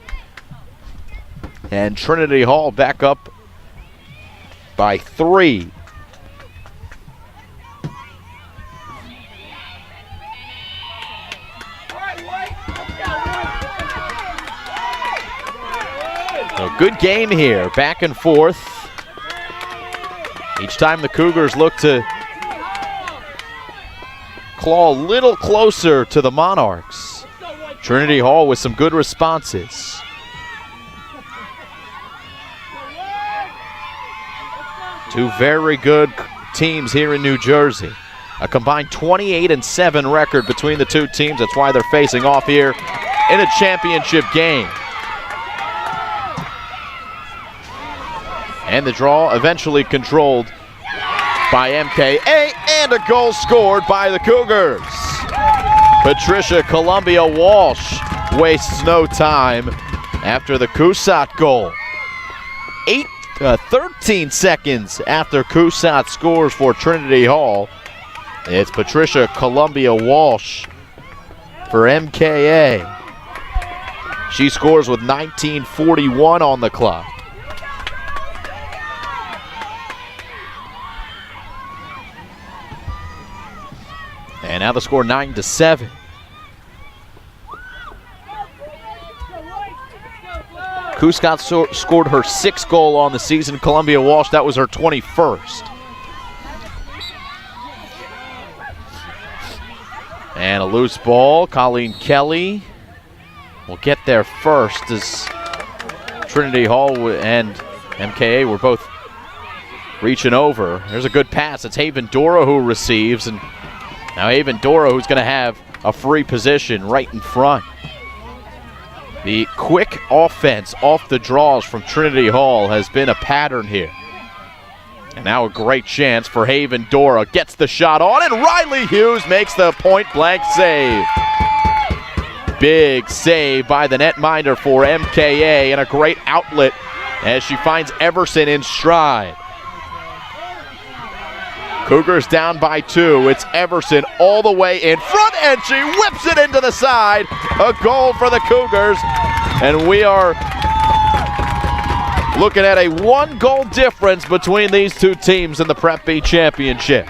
And Trinity Hall back up by 3. So good game here, back and forth. Each time the Cougars look to claw a little closer to the Monarchs. Trinity Hall with some good responses. Two very good teams here in New Jersey. A combined 28-7 record between the two teams. That's why they're facing off here in a championship game. And the draw eventually controlled by MKA, and a goal scored by the Cougars. Patricia Columbia Walsh wastes no time after the Cusat goal. 13 seconds after Cusat scores for Trinity Hall, it's Patricia Columbia Walsh for MKA. She scores with 19:41 on the clock. And now the score 9-7. Cusat scored her 6th goal on the season. Columbia Walsh, that was her 21st. And a loose ball. Colleen Kelly will get there first as Trinity Hall and MKA were both reaching over. There's a good pass. It's Haven Dora who receives, and now Haven Dora who's going to have a free position right in front. The quick offense off the draws from Trinity Hall has been a pattern here. And now a great chance for Haven Dora. Gets the shot on, and Riley Hughes makes the point-blank save. Big save by the netminder for MKA, and a great outlet as she finds Everson in stride. Cougars down by 2. It's Everson all the way in front, and she whips it into the side. A goal for the Cougars, and we are looking at a 1-goal difference between these two teams in the Prep B Championship.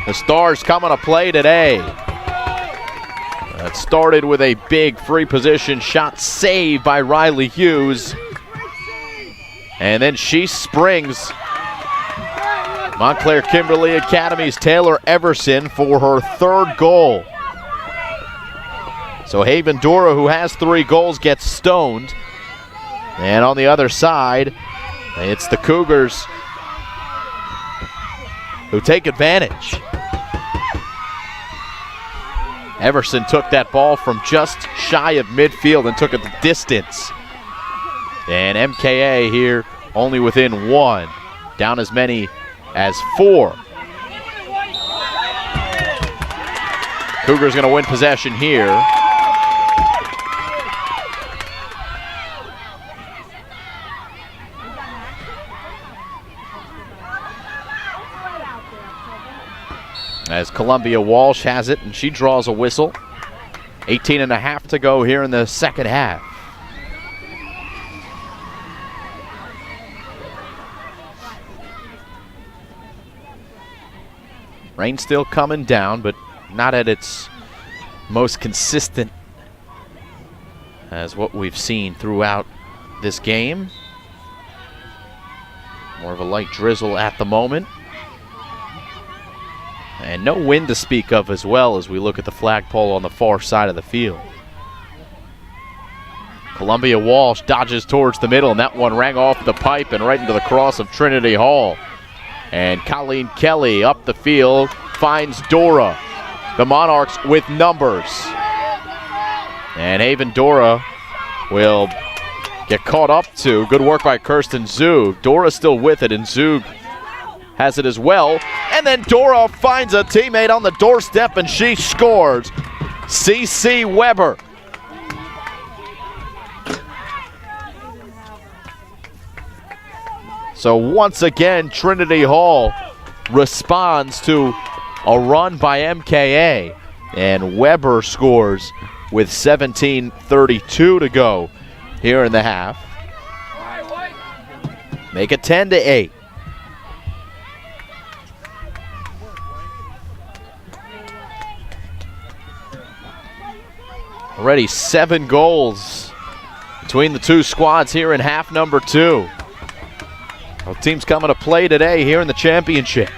The Stars coming to play today. That started with a big free position shot saved by Riley Hughes, and then she springs Montclair Kimberly Academy's Taylor Everson for her 3rd goal. So Haven Dora, who has 3 goals, gets stoned. And on the other side, it's the Cougars who take advantage. Everson took that ball from just shy of midfield and took it the distance. And MKA here only within 1, down as many as 4. Cougars going to win possession here. As Columbia Walsh has it, and she draws a whistle. 18.5 to go here in the second half. Rain still coming down, but not at its most consistent as what we've seen throughout this game. More of a light drizzle at the moment. And no wind to speak of as well as we look at the flagpole on the far side of the field. Columbia Walsh dodges towards the middle, and that one rang off the pipe and right into the cross of Trinity Hall. And Colleen Kelly up the field finds Dora. The Monarchs with numbers. And Haven Dora will get caught up to. Good work by Kirsten Zug. Dora's still with it, and Zug has it as well. And then Dora finds a teammate on the doorstep, and she scores. CC Weber. So once again, Trinity Hall responds to a run by MKA, and Weber scores with 17:32 to go here in the half. Make it 10-8. Already 7 goals between the two squads here in half number 2. Both teams coming to play today here in the championship.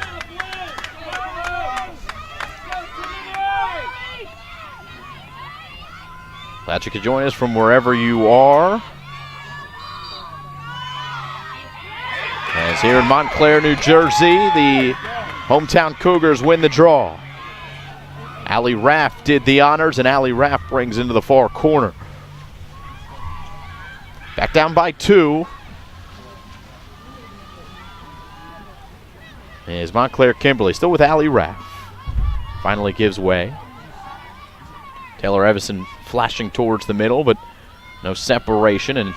Glad you could join us from wherever you are. As here in Montclair, New Jersey, the hometown Cougars win the draw. Allie Raff did the honors, and Allie Raff brings into the far corner. Back down by 2. Is Montclair Kimberly still with Allie Raff. Finally gives way. Taylor Everson flashing towards the middle, but no separation, and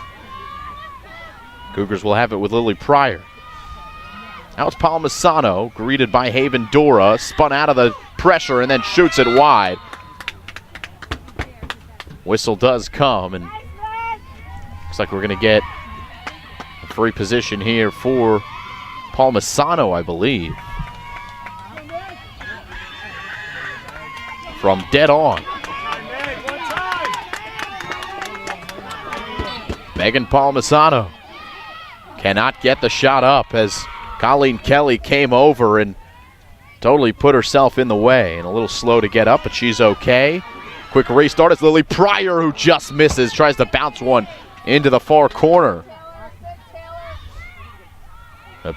Cougars will have it with Lily Pryor. Now it's Palmisano, greeted by Haven Dora, spun out of the pressure and then shoots it wide. Whistle does come, and looks like we're going to get a free position here for Palmisano, I believe. From dead on. Megan Palmisano cannot get the shot up as Colleen Kelly came over and totally put herself in the way, and a little slow to get up, but she's okay. Quick restart. It's Lily Pryor who just misses, tries to bounce one into the far corner.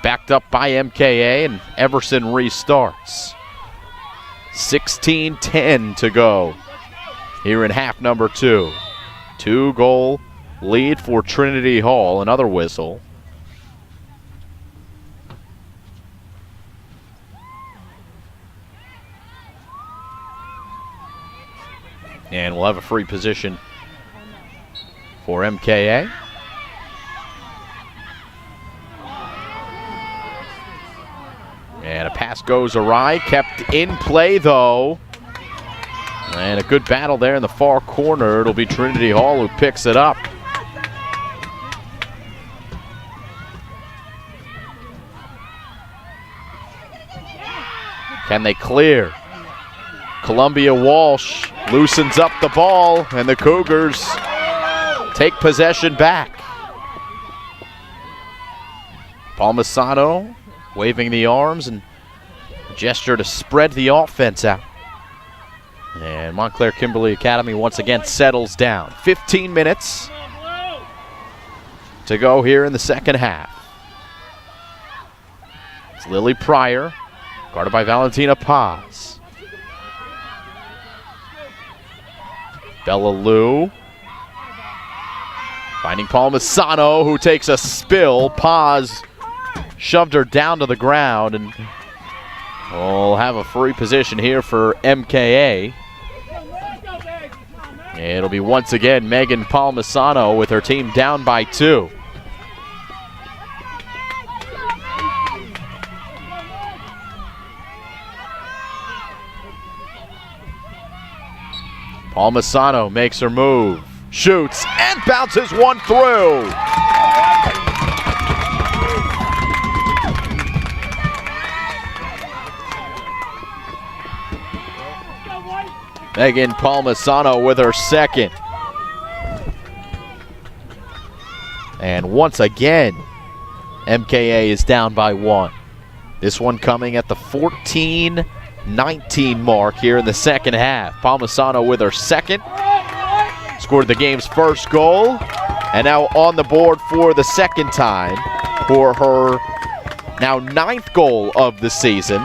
Backed up by MKA, and Everson restarts. 16-10 to go here in half number 2. 2-goal lead for Trinity Hall. Another whistle. And we'll have a free position for MKA. And a pass goes awry, kept in play though. And a good battle there in the far corner. It'll be Trinity Hall who picks it up. Can they clear? Columbia Walsh loosens up the ball, and the Cougars take possession back. Palmisano waving the arms and a gesture to spread the offense out. And Montclair Kimberly Academy once again settles down. 15 minutes to go here in the second half. It's Lily Pryor, guarded by Valentina Paz. Bella Lou finding Palmisano, who takes a spill. Paz shoved her down to the ground, and we'll have a free position here for MKA. It'll be once again Megan Palmisano with her team down by 2. Palmisano makes her move, shoots, and bounces one through. Megan Palmisano with her second. And once again, MKA is down by 1. This one coming at the 14-19 mark here in the second half. Palmisano with her second. Scored the game's first goal. And now on the board for the second time for her now 9th goal of the season.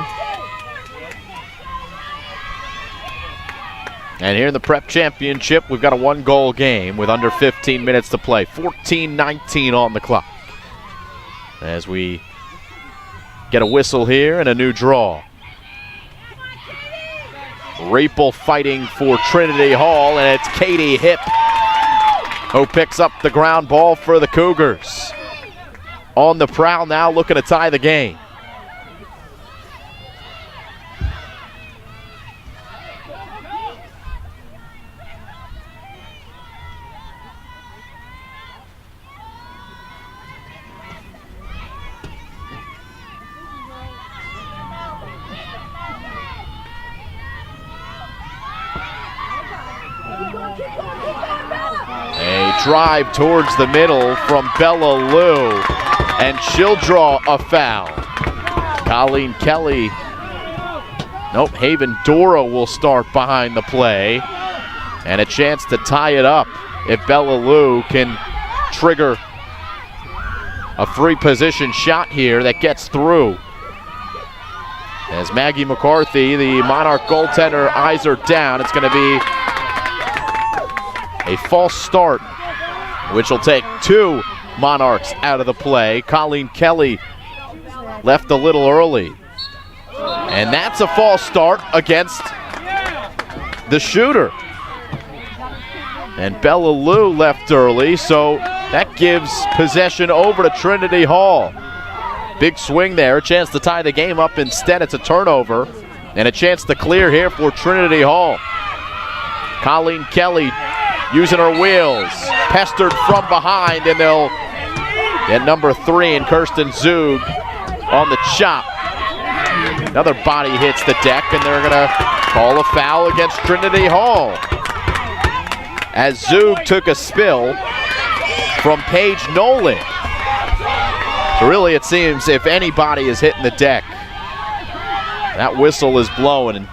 And here in the Prep Championship, we've got a 1-goal game with under 15 minutes to play. 14-19 on the clock. As we get a whistle here and a new draw. Rapel fighting for Trinity Hall, and it's Katie Hipp who picks up the ground ball for the Cougars. On the prowl now, looking to tie the game. A drive towards the middle from Bella Lou, and she'll draw a foul. Colleen Kelly, nope, Haven Dora will start behind the play, and a chance to tie it up if Bella Lou can trigger a free position shot here that gets through. As Maggie McCarthy, the Monarch goaltender, eyes her down. It's going to be a false start, which will take 2 Monarchs out of the play. Colleen Kelly left a little early. And that's a false start against the shooter. And Bella Lou left early, so that gives possession over to Trinity Hall. Big swing there, a chance to tie the game up. Instead, it's a turnover and a chance to clear here for Trinity Hall. Colleen Kelly using her wheels, pestered from behind, and they'll get number 3 and Kirsten Zug on the chop. Another body hits the deck, and they're gonna call a foul against Trinity Hall. As Zug took a spill from Paige Nolan. So really, it seems if anybody is hitting the deck, that whistle is blowing,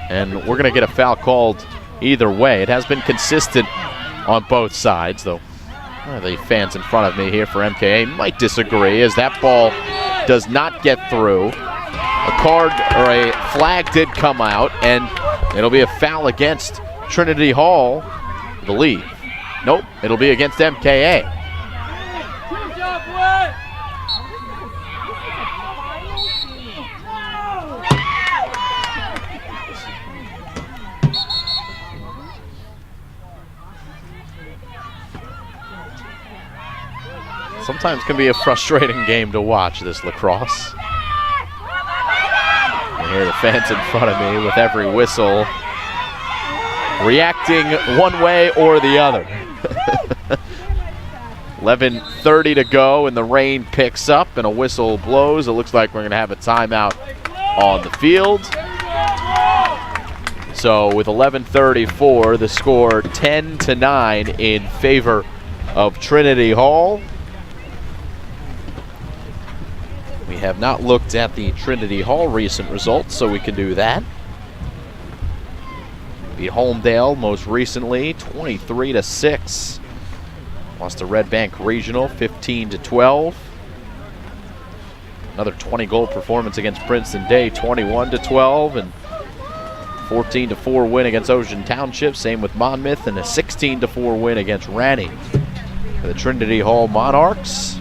and we're going to get a foul called either way. It has been consistent on both sides, though the fans in front of me here for MKA might disagree, as that ball does not get through. A card or a flag did come out, and it'll be a foul against Trinity Hall, I believe. Nope, it'll be against MKA. Sometimes can be a frustrating game to watch, this lacrosse. You hear the fans in front of me with every whistle reacting one way or the other. 11:30 to go, and the rain picks up and a whistle blows. It looks like we're going to have a timeout on the field. So with 11:34, the score 10-9 in favor of Trinity Hall. We have not looked at the Trinity Hall recent results, so we can do that. Beat Holmdale most recently, 23-6. Lost to Red Bank Regional, 15-12. Another 20-goal performance against Princeton Day, 21-12, and 14-4 win against Ocean Township. Same with Monmouth, and a 16-4 win against Ranney for the Trinity Hall Monarchs.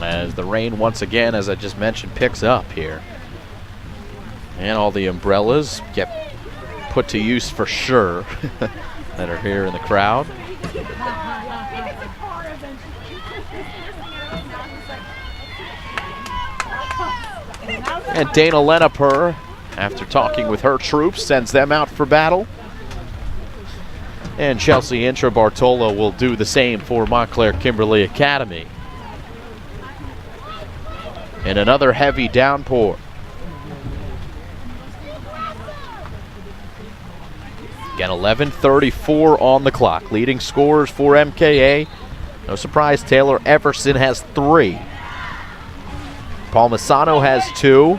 As the rain once again, as I just mentioned, picks up here. And all the umbrellas get put to use for sure that are here in the crowd. And Dana Lenaper, after talking with her troops, sends them out for battle. And Chelsea Intra-Bartolo will do the same for Montclair Kimberly Academy. And another heavy downpour. Again, 11:34 on the clock. Leading scorers for MKA. No surprise, Taylor Everson has 3. Palmisano has 2.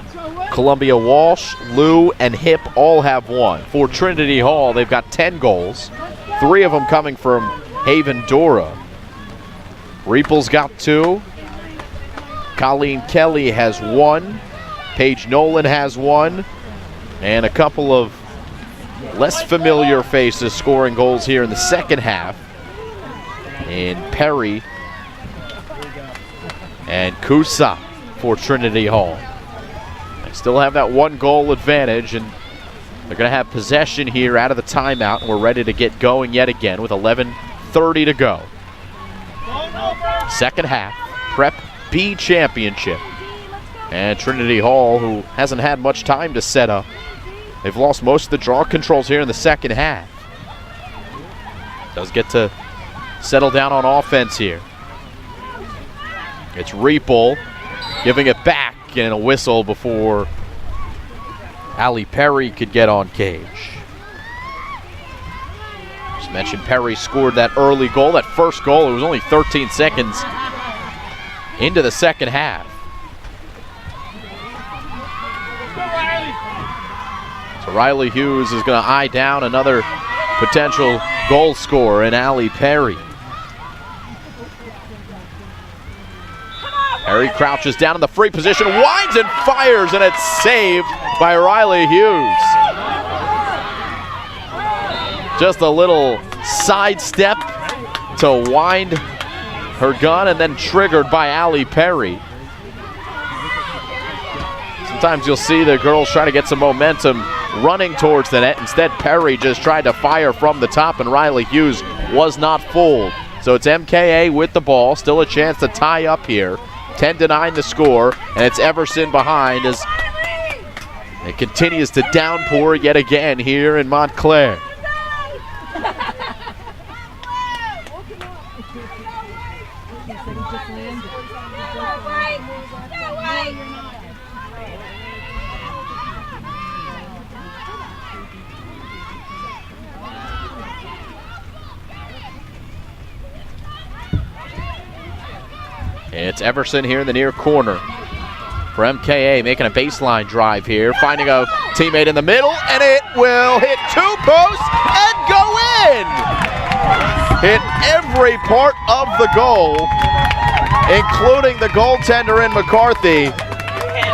Columbia Walsh, Lou, and Hip all have 1. For Trinity Hall, they've got 10 goals. 3 of them coming from Haven Dora. Riepel's got 2. Colleen Kelly has 1. Paige Nolan has 1. And a couple of less familiar faces scoring goals here in the second half. In Perry and Kusa for Trinity Hall. They still have that 1-goal advantage, and they're going to have possession here out of the timeout, and we're ready to get going yet again with 11:30 to go. Second half, Prep B championship. And Trinity Hall, who hasn't had much time to set up, they've lost most of the draw controls here in the second half. Does get to settle down on offense here. It's Riepel giving it back, and a whistle before Allie Perry could get on cage. Just mentioned Perry scored that early goal, that first goal. It was only 13 seconds into the second half. Riley Hughes is going to eye down another potential goal scorer in Allie Perry. Perry crouches down in the free position, winds and fires, and it's saved by Riley Hughes. Just a little sidestep to wind her gun and then triggered by Allie Perry. Sometimes you'll see the girls try to get some momentum running towards the net. Instead, Perry just tried to fire from the top, and Riley Hughes was not fooled. So it's MKA with the ball, still a chance to tie up here. 10-9 the score, and it's Everson behind as it continues to downpour yet again here in Montclair. It's Everson here in the near corner for MKA, making a baseline drive here, finding a teammate in the middle, and it will hit 2 posts and go in! Hit every part of the goal, including the goaltender in McCarthy,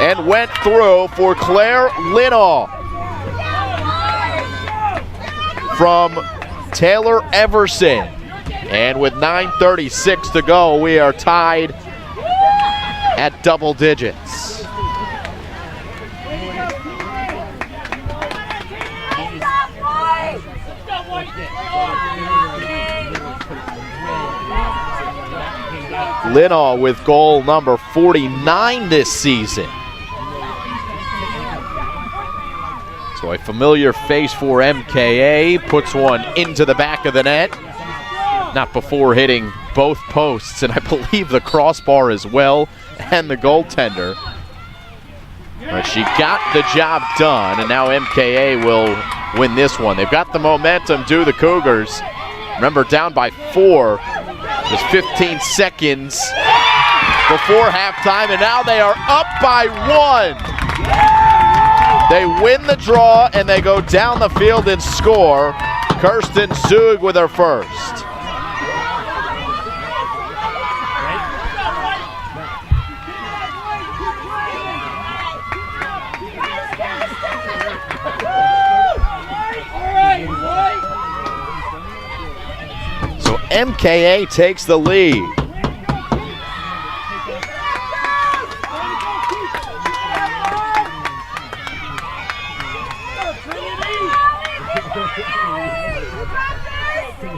and went through for Claire Linall from Taylor Everson. And with 9:36 to go, we are tied at double digits. Linall with goal number 49 this season. So a familiar face for MKA, puts one into the back of the net. Not before hitting both posts, and I believe the crossbar as well, and the goaltender. But she got the job done, and now MKA will win this one. They've got the momentum, do the Cougars. Remember, down by 4. Just 15 seconds before halftime, and now they are up by 1. They win the draw, and they go down the field and score. Kirsten Zug with her first. MKA takes the lead.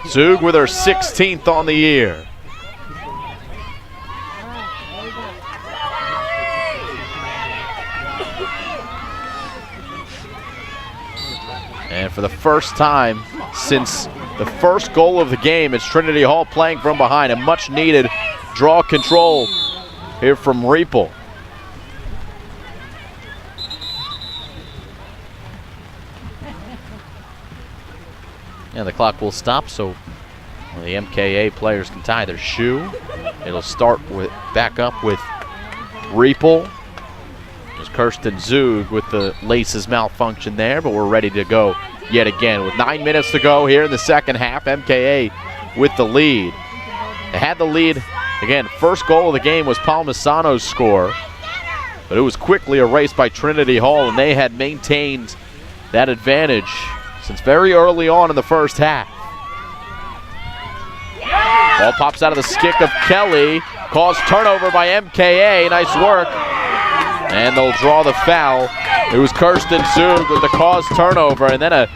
Zug with her 16th on the year. And for the first time since the first goal of the game, it's Trinity Hall playing from behind. A much needed draw control here from Riepel. And the clock will stop, so the MKA players can tie their shoe. It'll start with back up with Riepel. There's Kirsten Zug with the laces malfunction there, but we're ready to go yet again. With 9 minutes to go here in the second half, MKA with the lead. They had the lead. Again, first goal of the game was Palmisano's score, but it was quickly erased by Trinity Hall, and they had maintained that advantage since very early on in the first half. Ball pops out of the stick of Kelly, caused turnover by MKA. Nice work. And they'll draw the foul. It was Kirsten Zug with the caused turnover, and then a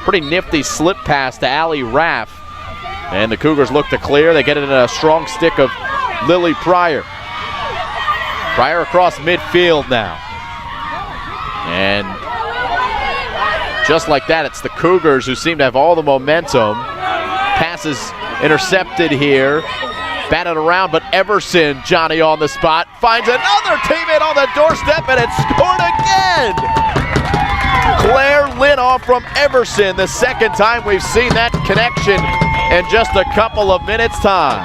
pretty nifty slip pass to Allie Raff. And the Cougars look to clear. They get it in a strong stick of Lily Pryor. Pryor across midfield now. And just like that, it's the Cougars who seem to have all the momentum. Passes intercepted here. Batted around, but Everson, Johnny on the spot, finds another teammate on the doorstep, and it's scored again! Claire Linall from Everson, the second time we've seen that connection in just a couple of minutes' time.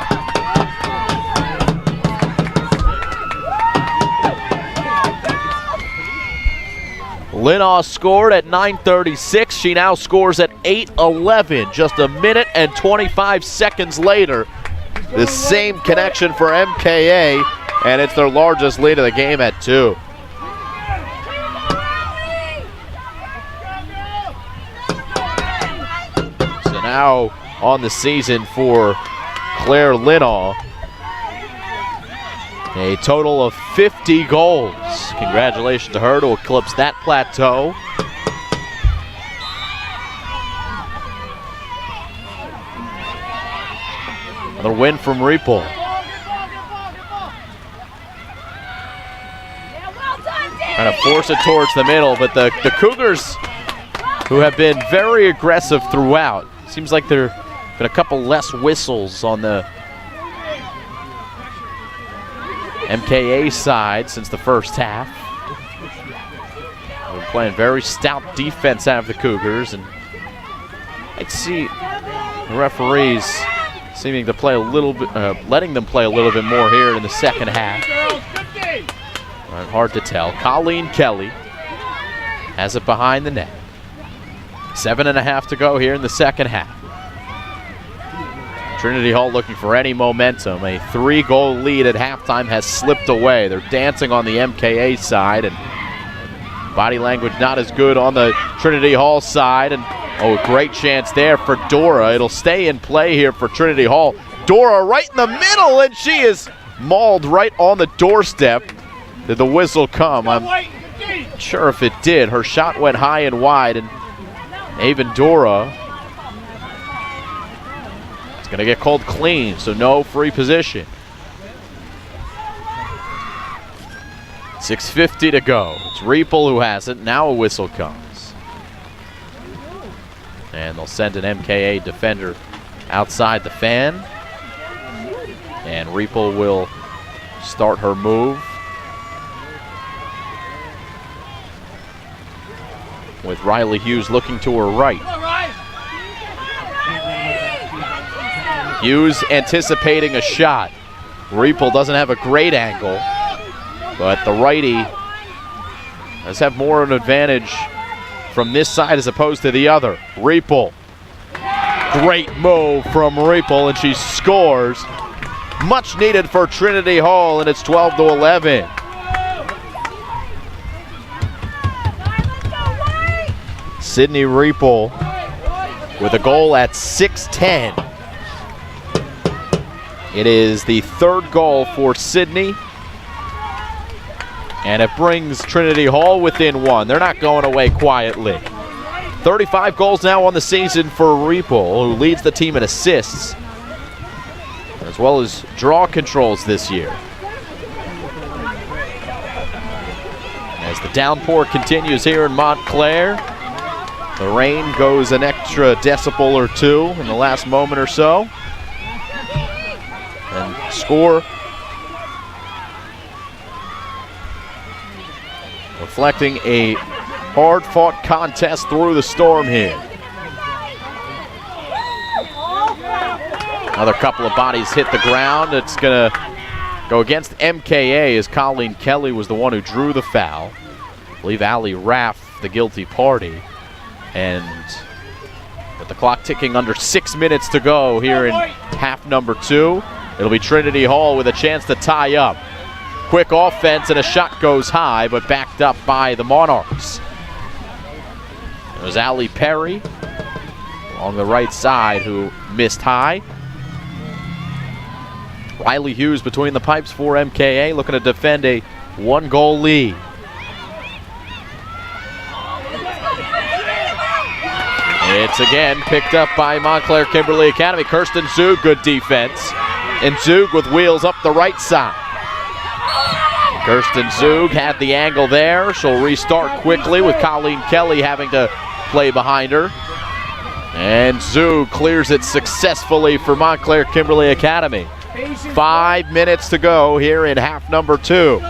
Linaw scored at 9:36. She now scores at 8:11. Just a minute and 25 seconds later. The same connection for MKA, and it's their largest lead of the game at 2. So now on the season for Claire Linaw, a total of 50 goals. Congratulations to her to eclipse that plateau. Another win from Riepel. Trying to force it towards the middle, but the Cougars, who have been very aggressive throughout, seems like there have been a couple less whistles on the MKA side since the first half. They're playing very stout defense out of the Cougars, and I'd see the referees seeming to play a little bit, letting them play a little bit more here in the second half. Hard to tell. Colleen Kelly has it behind the net. 7.5 to go here in the second half. Trinity Hall looking for any momentum. A 3-goal lead at halftime has slipped away. They're dancing on the MKA side, and body language not as good on the Trinity Hall side. And a great chance there for Dora. It'll stay in play here for Trinity Hall. Dora right in the middle, and she is mauled right on the doorstep. Did the whistle come? I'm not sure if it did. Her shot went high and wide, and even Dora is going to get called clean, so no free position. 6:50 to go. It's Riepel who has it. Now a whistle comes. And they'll send an MKA defender outside the fan. And Riepel will start her move, with Riley Hughes looking to her right. Hughes anticipating a shot. Riepel doesn't have a great angle, but the righty does have more of an advantage from this side as opposed to the other. Riepel. Great move from Riepel, and she scores. Much needed for Trinity Hall, and it's 12-11. Sydney Riepel with a goal at 6:10. It is the 3rd goal for Sydney, and it brings Trinity Hall within 1. They're not going away quietly. 35 goals now on the season for Riepel, who leads the team in assists, as well as draw controls this year. As the downpour continues here in Montclair, the rain goes an extra decibel or 2 in the last moment or so. And score reflecting a hard-fought contest through the storm here. Another couple of bodies hit the ground. It's going to go against MKA, as Colleen Kelly was the one who drew the foul. I believe Allie Raff, the guilty party. And with the clock ticking under 6 minutes to go here in half number 2, it'll be Trinity Hall with a chance to tie up. Quick offense, and a shot goes high, but backed up by the Monarchs. It was Allie Perry along the right side who missed high. Riley Hughes between the pipes for MKA, looking to defend a 1-goal lead. It's again picked up by Montclair Kimberly Academy. Kirsten Zug, good defense. And Zug with wheels up the right side. Kirsten Zug had the angle there. She'll restart quickly with Colleen Kelly having to play behind her. And Zug clears it successfully for Montclair Kimberly Academy. 5 minutes to go here in half number 2.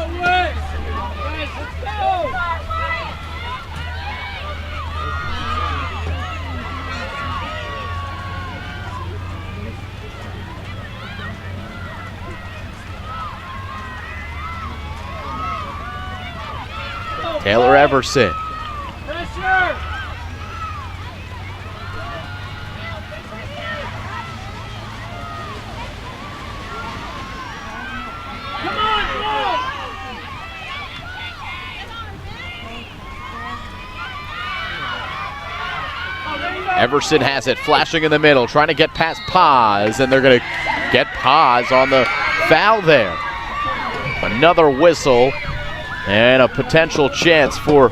Taylor Everson Everson has it, flashing in the middle, trying to get past Paz, and they're going to get Paz on the foul there. Another whistle, and a potential chance for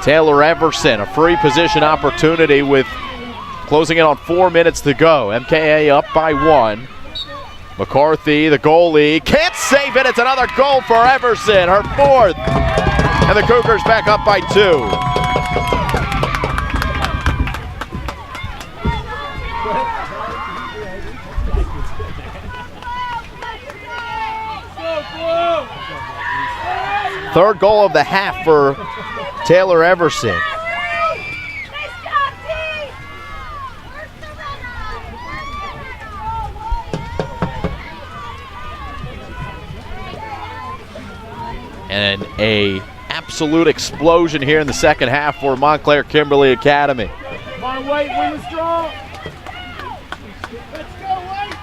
Taylor Everson. A free position opportunity with closing in on 4 minutes to go. MKA up by 1. McCarthy, the goalie, can't save it. It's another goal for Everson, her 4th. And the Cougars back up by 2. Third goal of the half for Taylor Everson. And an absolute explosion here in the second half for Montclair Kimberly Academy. Come on, Wade, win strong. Let's go, Wade.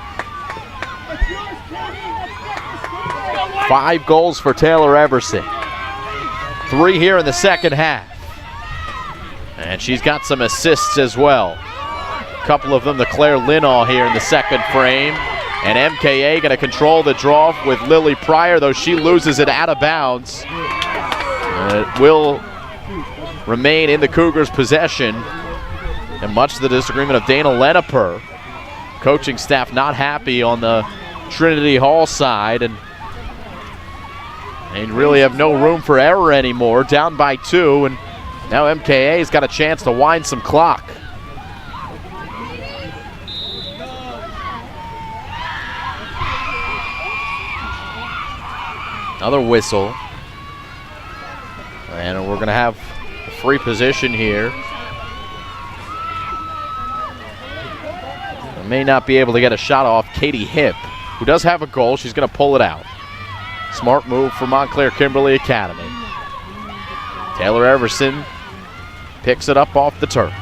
It's yours, Kenny. Let's go, Wade. 5 goals for Taylor Everson. 3 here in the second half. And she's got some assists as well. A couple of them to Claire Linall here in the second frame. And MKA going to control the draw with Lily Pryor, though she loses it out of bounds. It will remain in the Cougars' possession. And much to the disagreement of Dana Leneper. Coaching staff not happy on the Trinity Hall side. And they really have no room for error anymore. Down by 2, and now MKA's got a chance to wind some clock. Another whistle. And we're going to have a free position here. I may not be able to get a shot off Katie Hipp, who does have a goal. She's going to pull it out. Smart move for Montclair Kimberly Academy. Taylor Everson picks it up off the turf.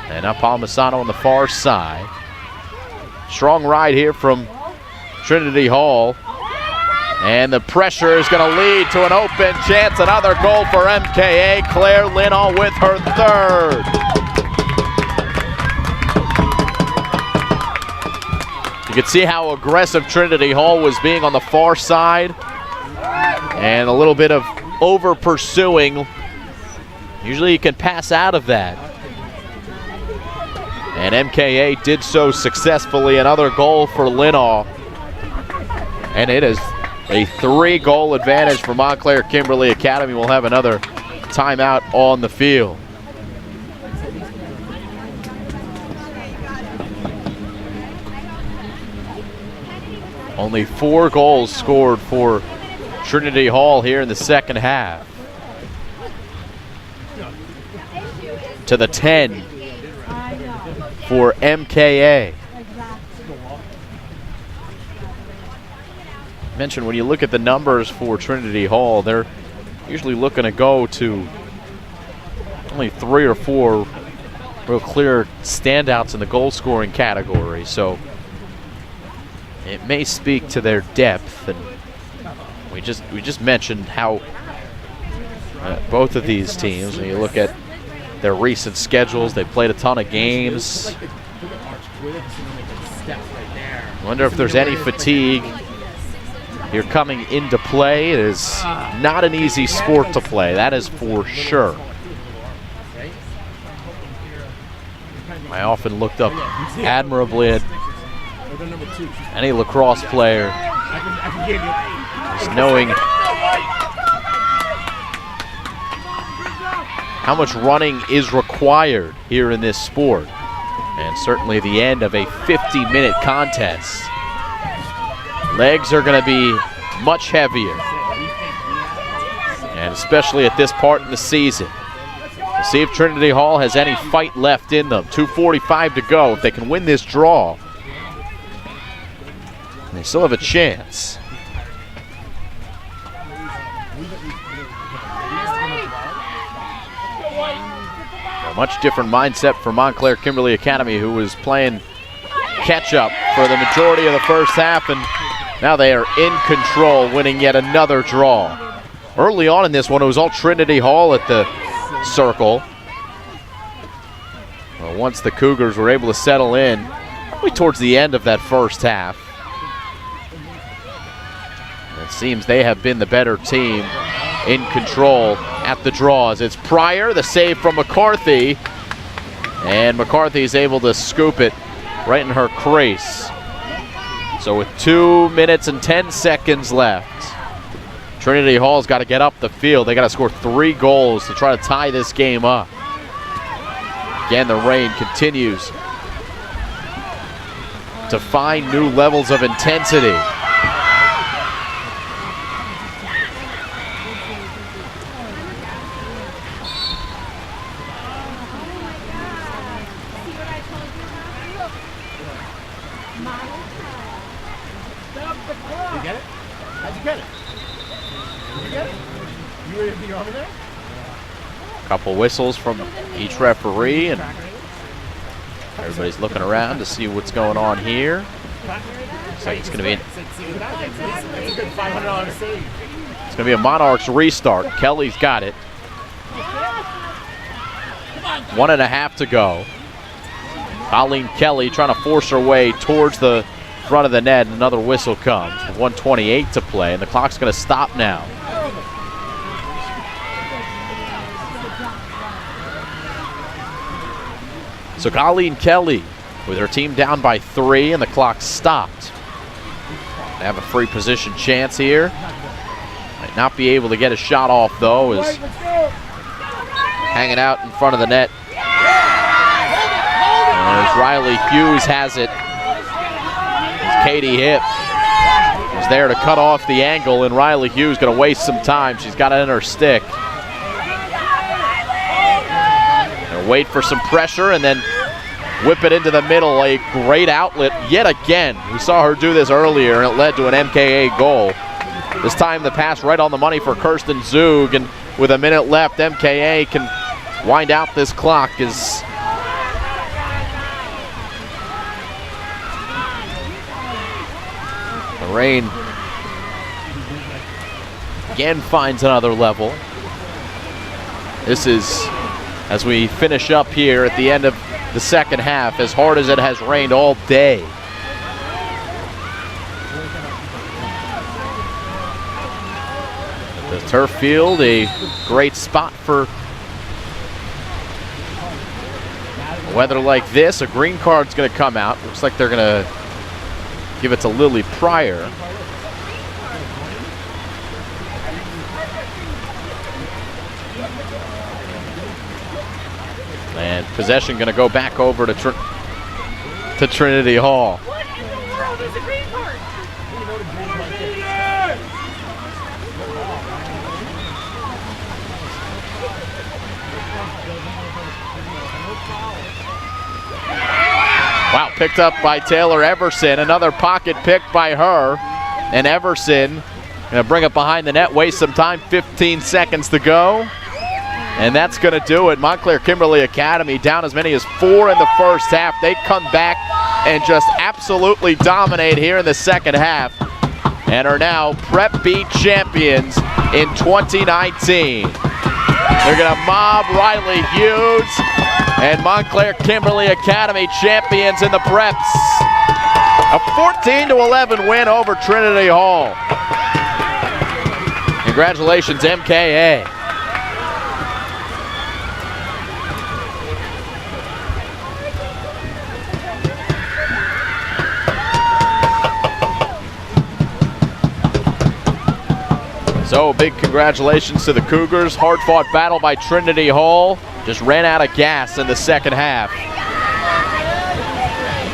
And now Palmisano on the far side. Strong ride here from Trinity Hall. And the pressure is going to lead to an open chance. Another goal for MKA. Claire Linall with her 3rd. You can see how aggressive Trinity Hall was being on the far side. And a little bit of over pursuing. Usually you can pass out of that. And MKA did so successfully. Another goal for Linall. And it is a 3-goal advantage for Montclair Kimberly Academy. We'll have another timeout on the field. Only 4 goals scored for Trinity Hall here in the second half. To the 10 for MKA. Mentioned when you look at the numbers for Trinity Hall, they're usually looking to go to only 3 or 4 real clear standouts in the goal scoring category. So it may speak to their depth, and we just mentioned how both of these teams, when you look at their recent schedules, they played a ton of games. Wonder if there's any fatigue here coming into play. It is not an easy sport to play, that is for sure. I often looked up admirably at any lacrosse player, just knowing how much running is required here in this sport. And certainly the end of a 50-minute contest. Legs are going to be much heavier, and especially at this part in the season. We'll see if Trinity Hall has any fight left in them. 2:45 to go. If they can win this draw, they still have a chance. A much different mindset for Montclair Kimberly Academy, who was playing catch-up for the majority of the first half, and now they are in control, winning yet another draw. Early on in this one, it was all Trinity Hall at the circle. Well, once the Cougars were able to settle in, probably towards the end of that first half, it seems they have been the better team in control at the draws. It's Pryor, the save from McCarthy, and McCarthy is able to scoop it right in her crease. So with 2 minutes and 10 seconds left, Trinity Hall's got to get up the field. They got to score 3 goals to try to tie this game up. Again, the rain continues to find new levels of intensity. Couple whistles from each referee, and everybody's looking around to see what's going on here. Looks like it's going to be a Monarchs restart. Kelly's got it. 1.5 to go. Colleen Kelly trying to force her way towards the front of the net. Another whistle comes. 1:28 to play, and the clock's going to stop now. So Colleen Kelly, with her team down by 3 and the clock stopped, they have a free position chance here. Might not be able to get a shot off though, is hanging out in front of the net. As Riley Hughes has it, as Katie Hipp is there to cut off the angle, and Riley Hughes going to waste some time. She's got it in her stick. Wait for some pressure and then whip it into the middle. A great outlet yet again. We saw her do this earlier, and it led to an MKA goal. This time the pass right on the money for Kirsten Zug, and with a minute left, MKA can wind out this clock as the rain again finds another level. This is, as we finish up here at the end of the second half, as hard as it has rained all day. The turf field, a great spot for weather like this. A green card's going to come out. Looks like they're going to give it to Lily Pryor. And possession going to go back over to Trinity Hall. Wow, picked up by Taylor Everson. Another pocket pick by her. And Everson going to bring it behind the net, waste some time, 15 seconds to go. And that's going to do it. Montclair Kimberly Academy down as many as 4 in the first half. They come back and just absolutely dominate here in the second half and are now Prep B champions in 2019. They're going to mob Riley Hughes, and Montclair Kimberly Academy champions in the Preps. A 14-11 win over Trinity Hall. Congratulations, MKA. So big congratulations to the Cougars. Hard-fought battle by Trinity Hall. Just ran out of gas in the second half.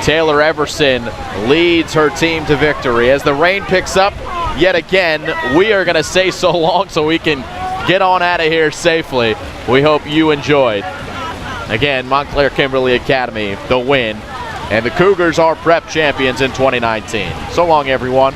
Taylor Everson leads her team to victory. As the rain picks up yet again, we are going to say so long so we can get on out of here safely. We hope you enjoyed. Again, Montclair Kimberly Academy, the win. And the Cougars are Prep champions in 2019. So long, everyone.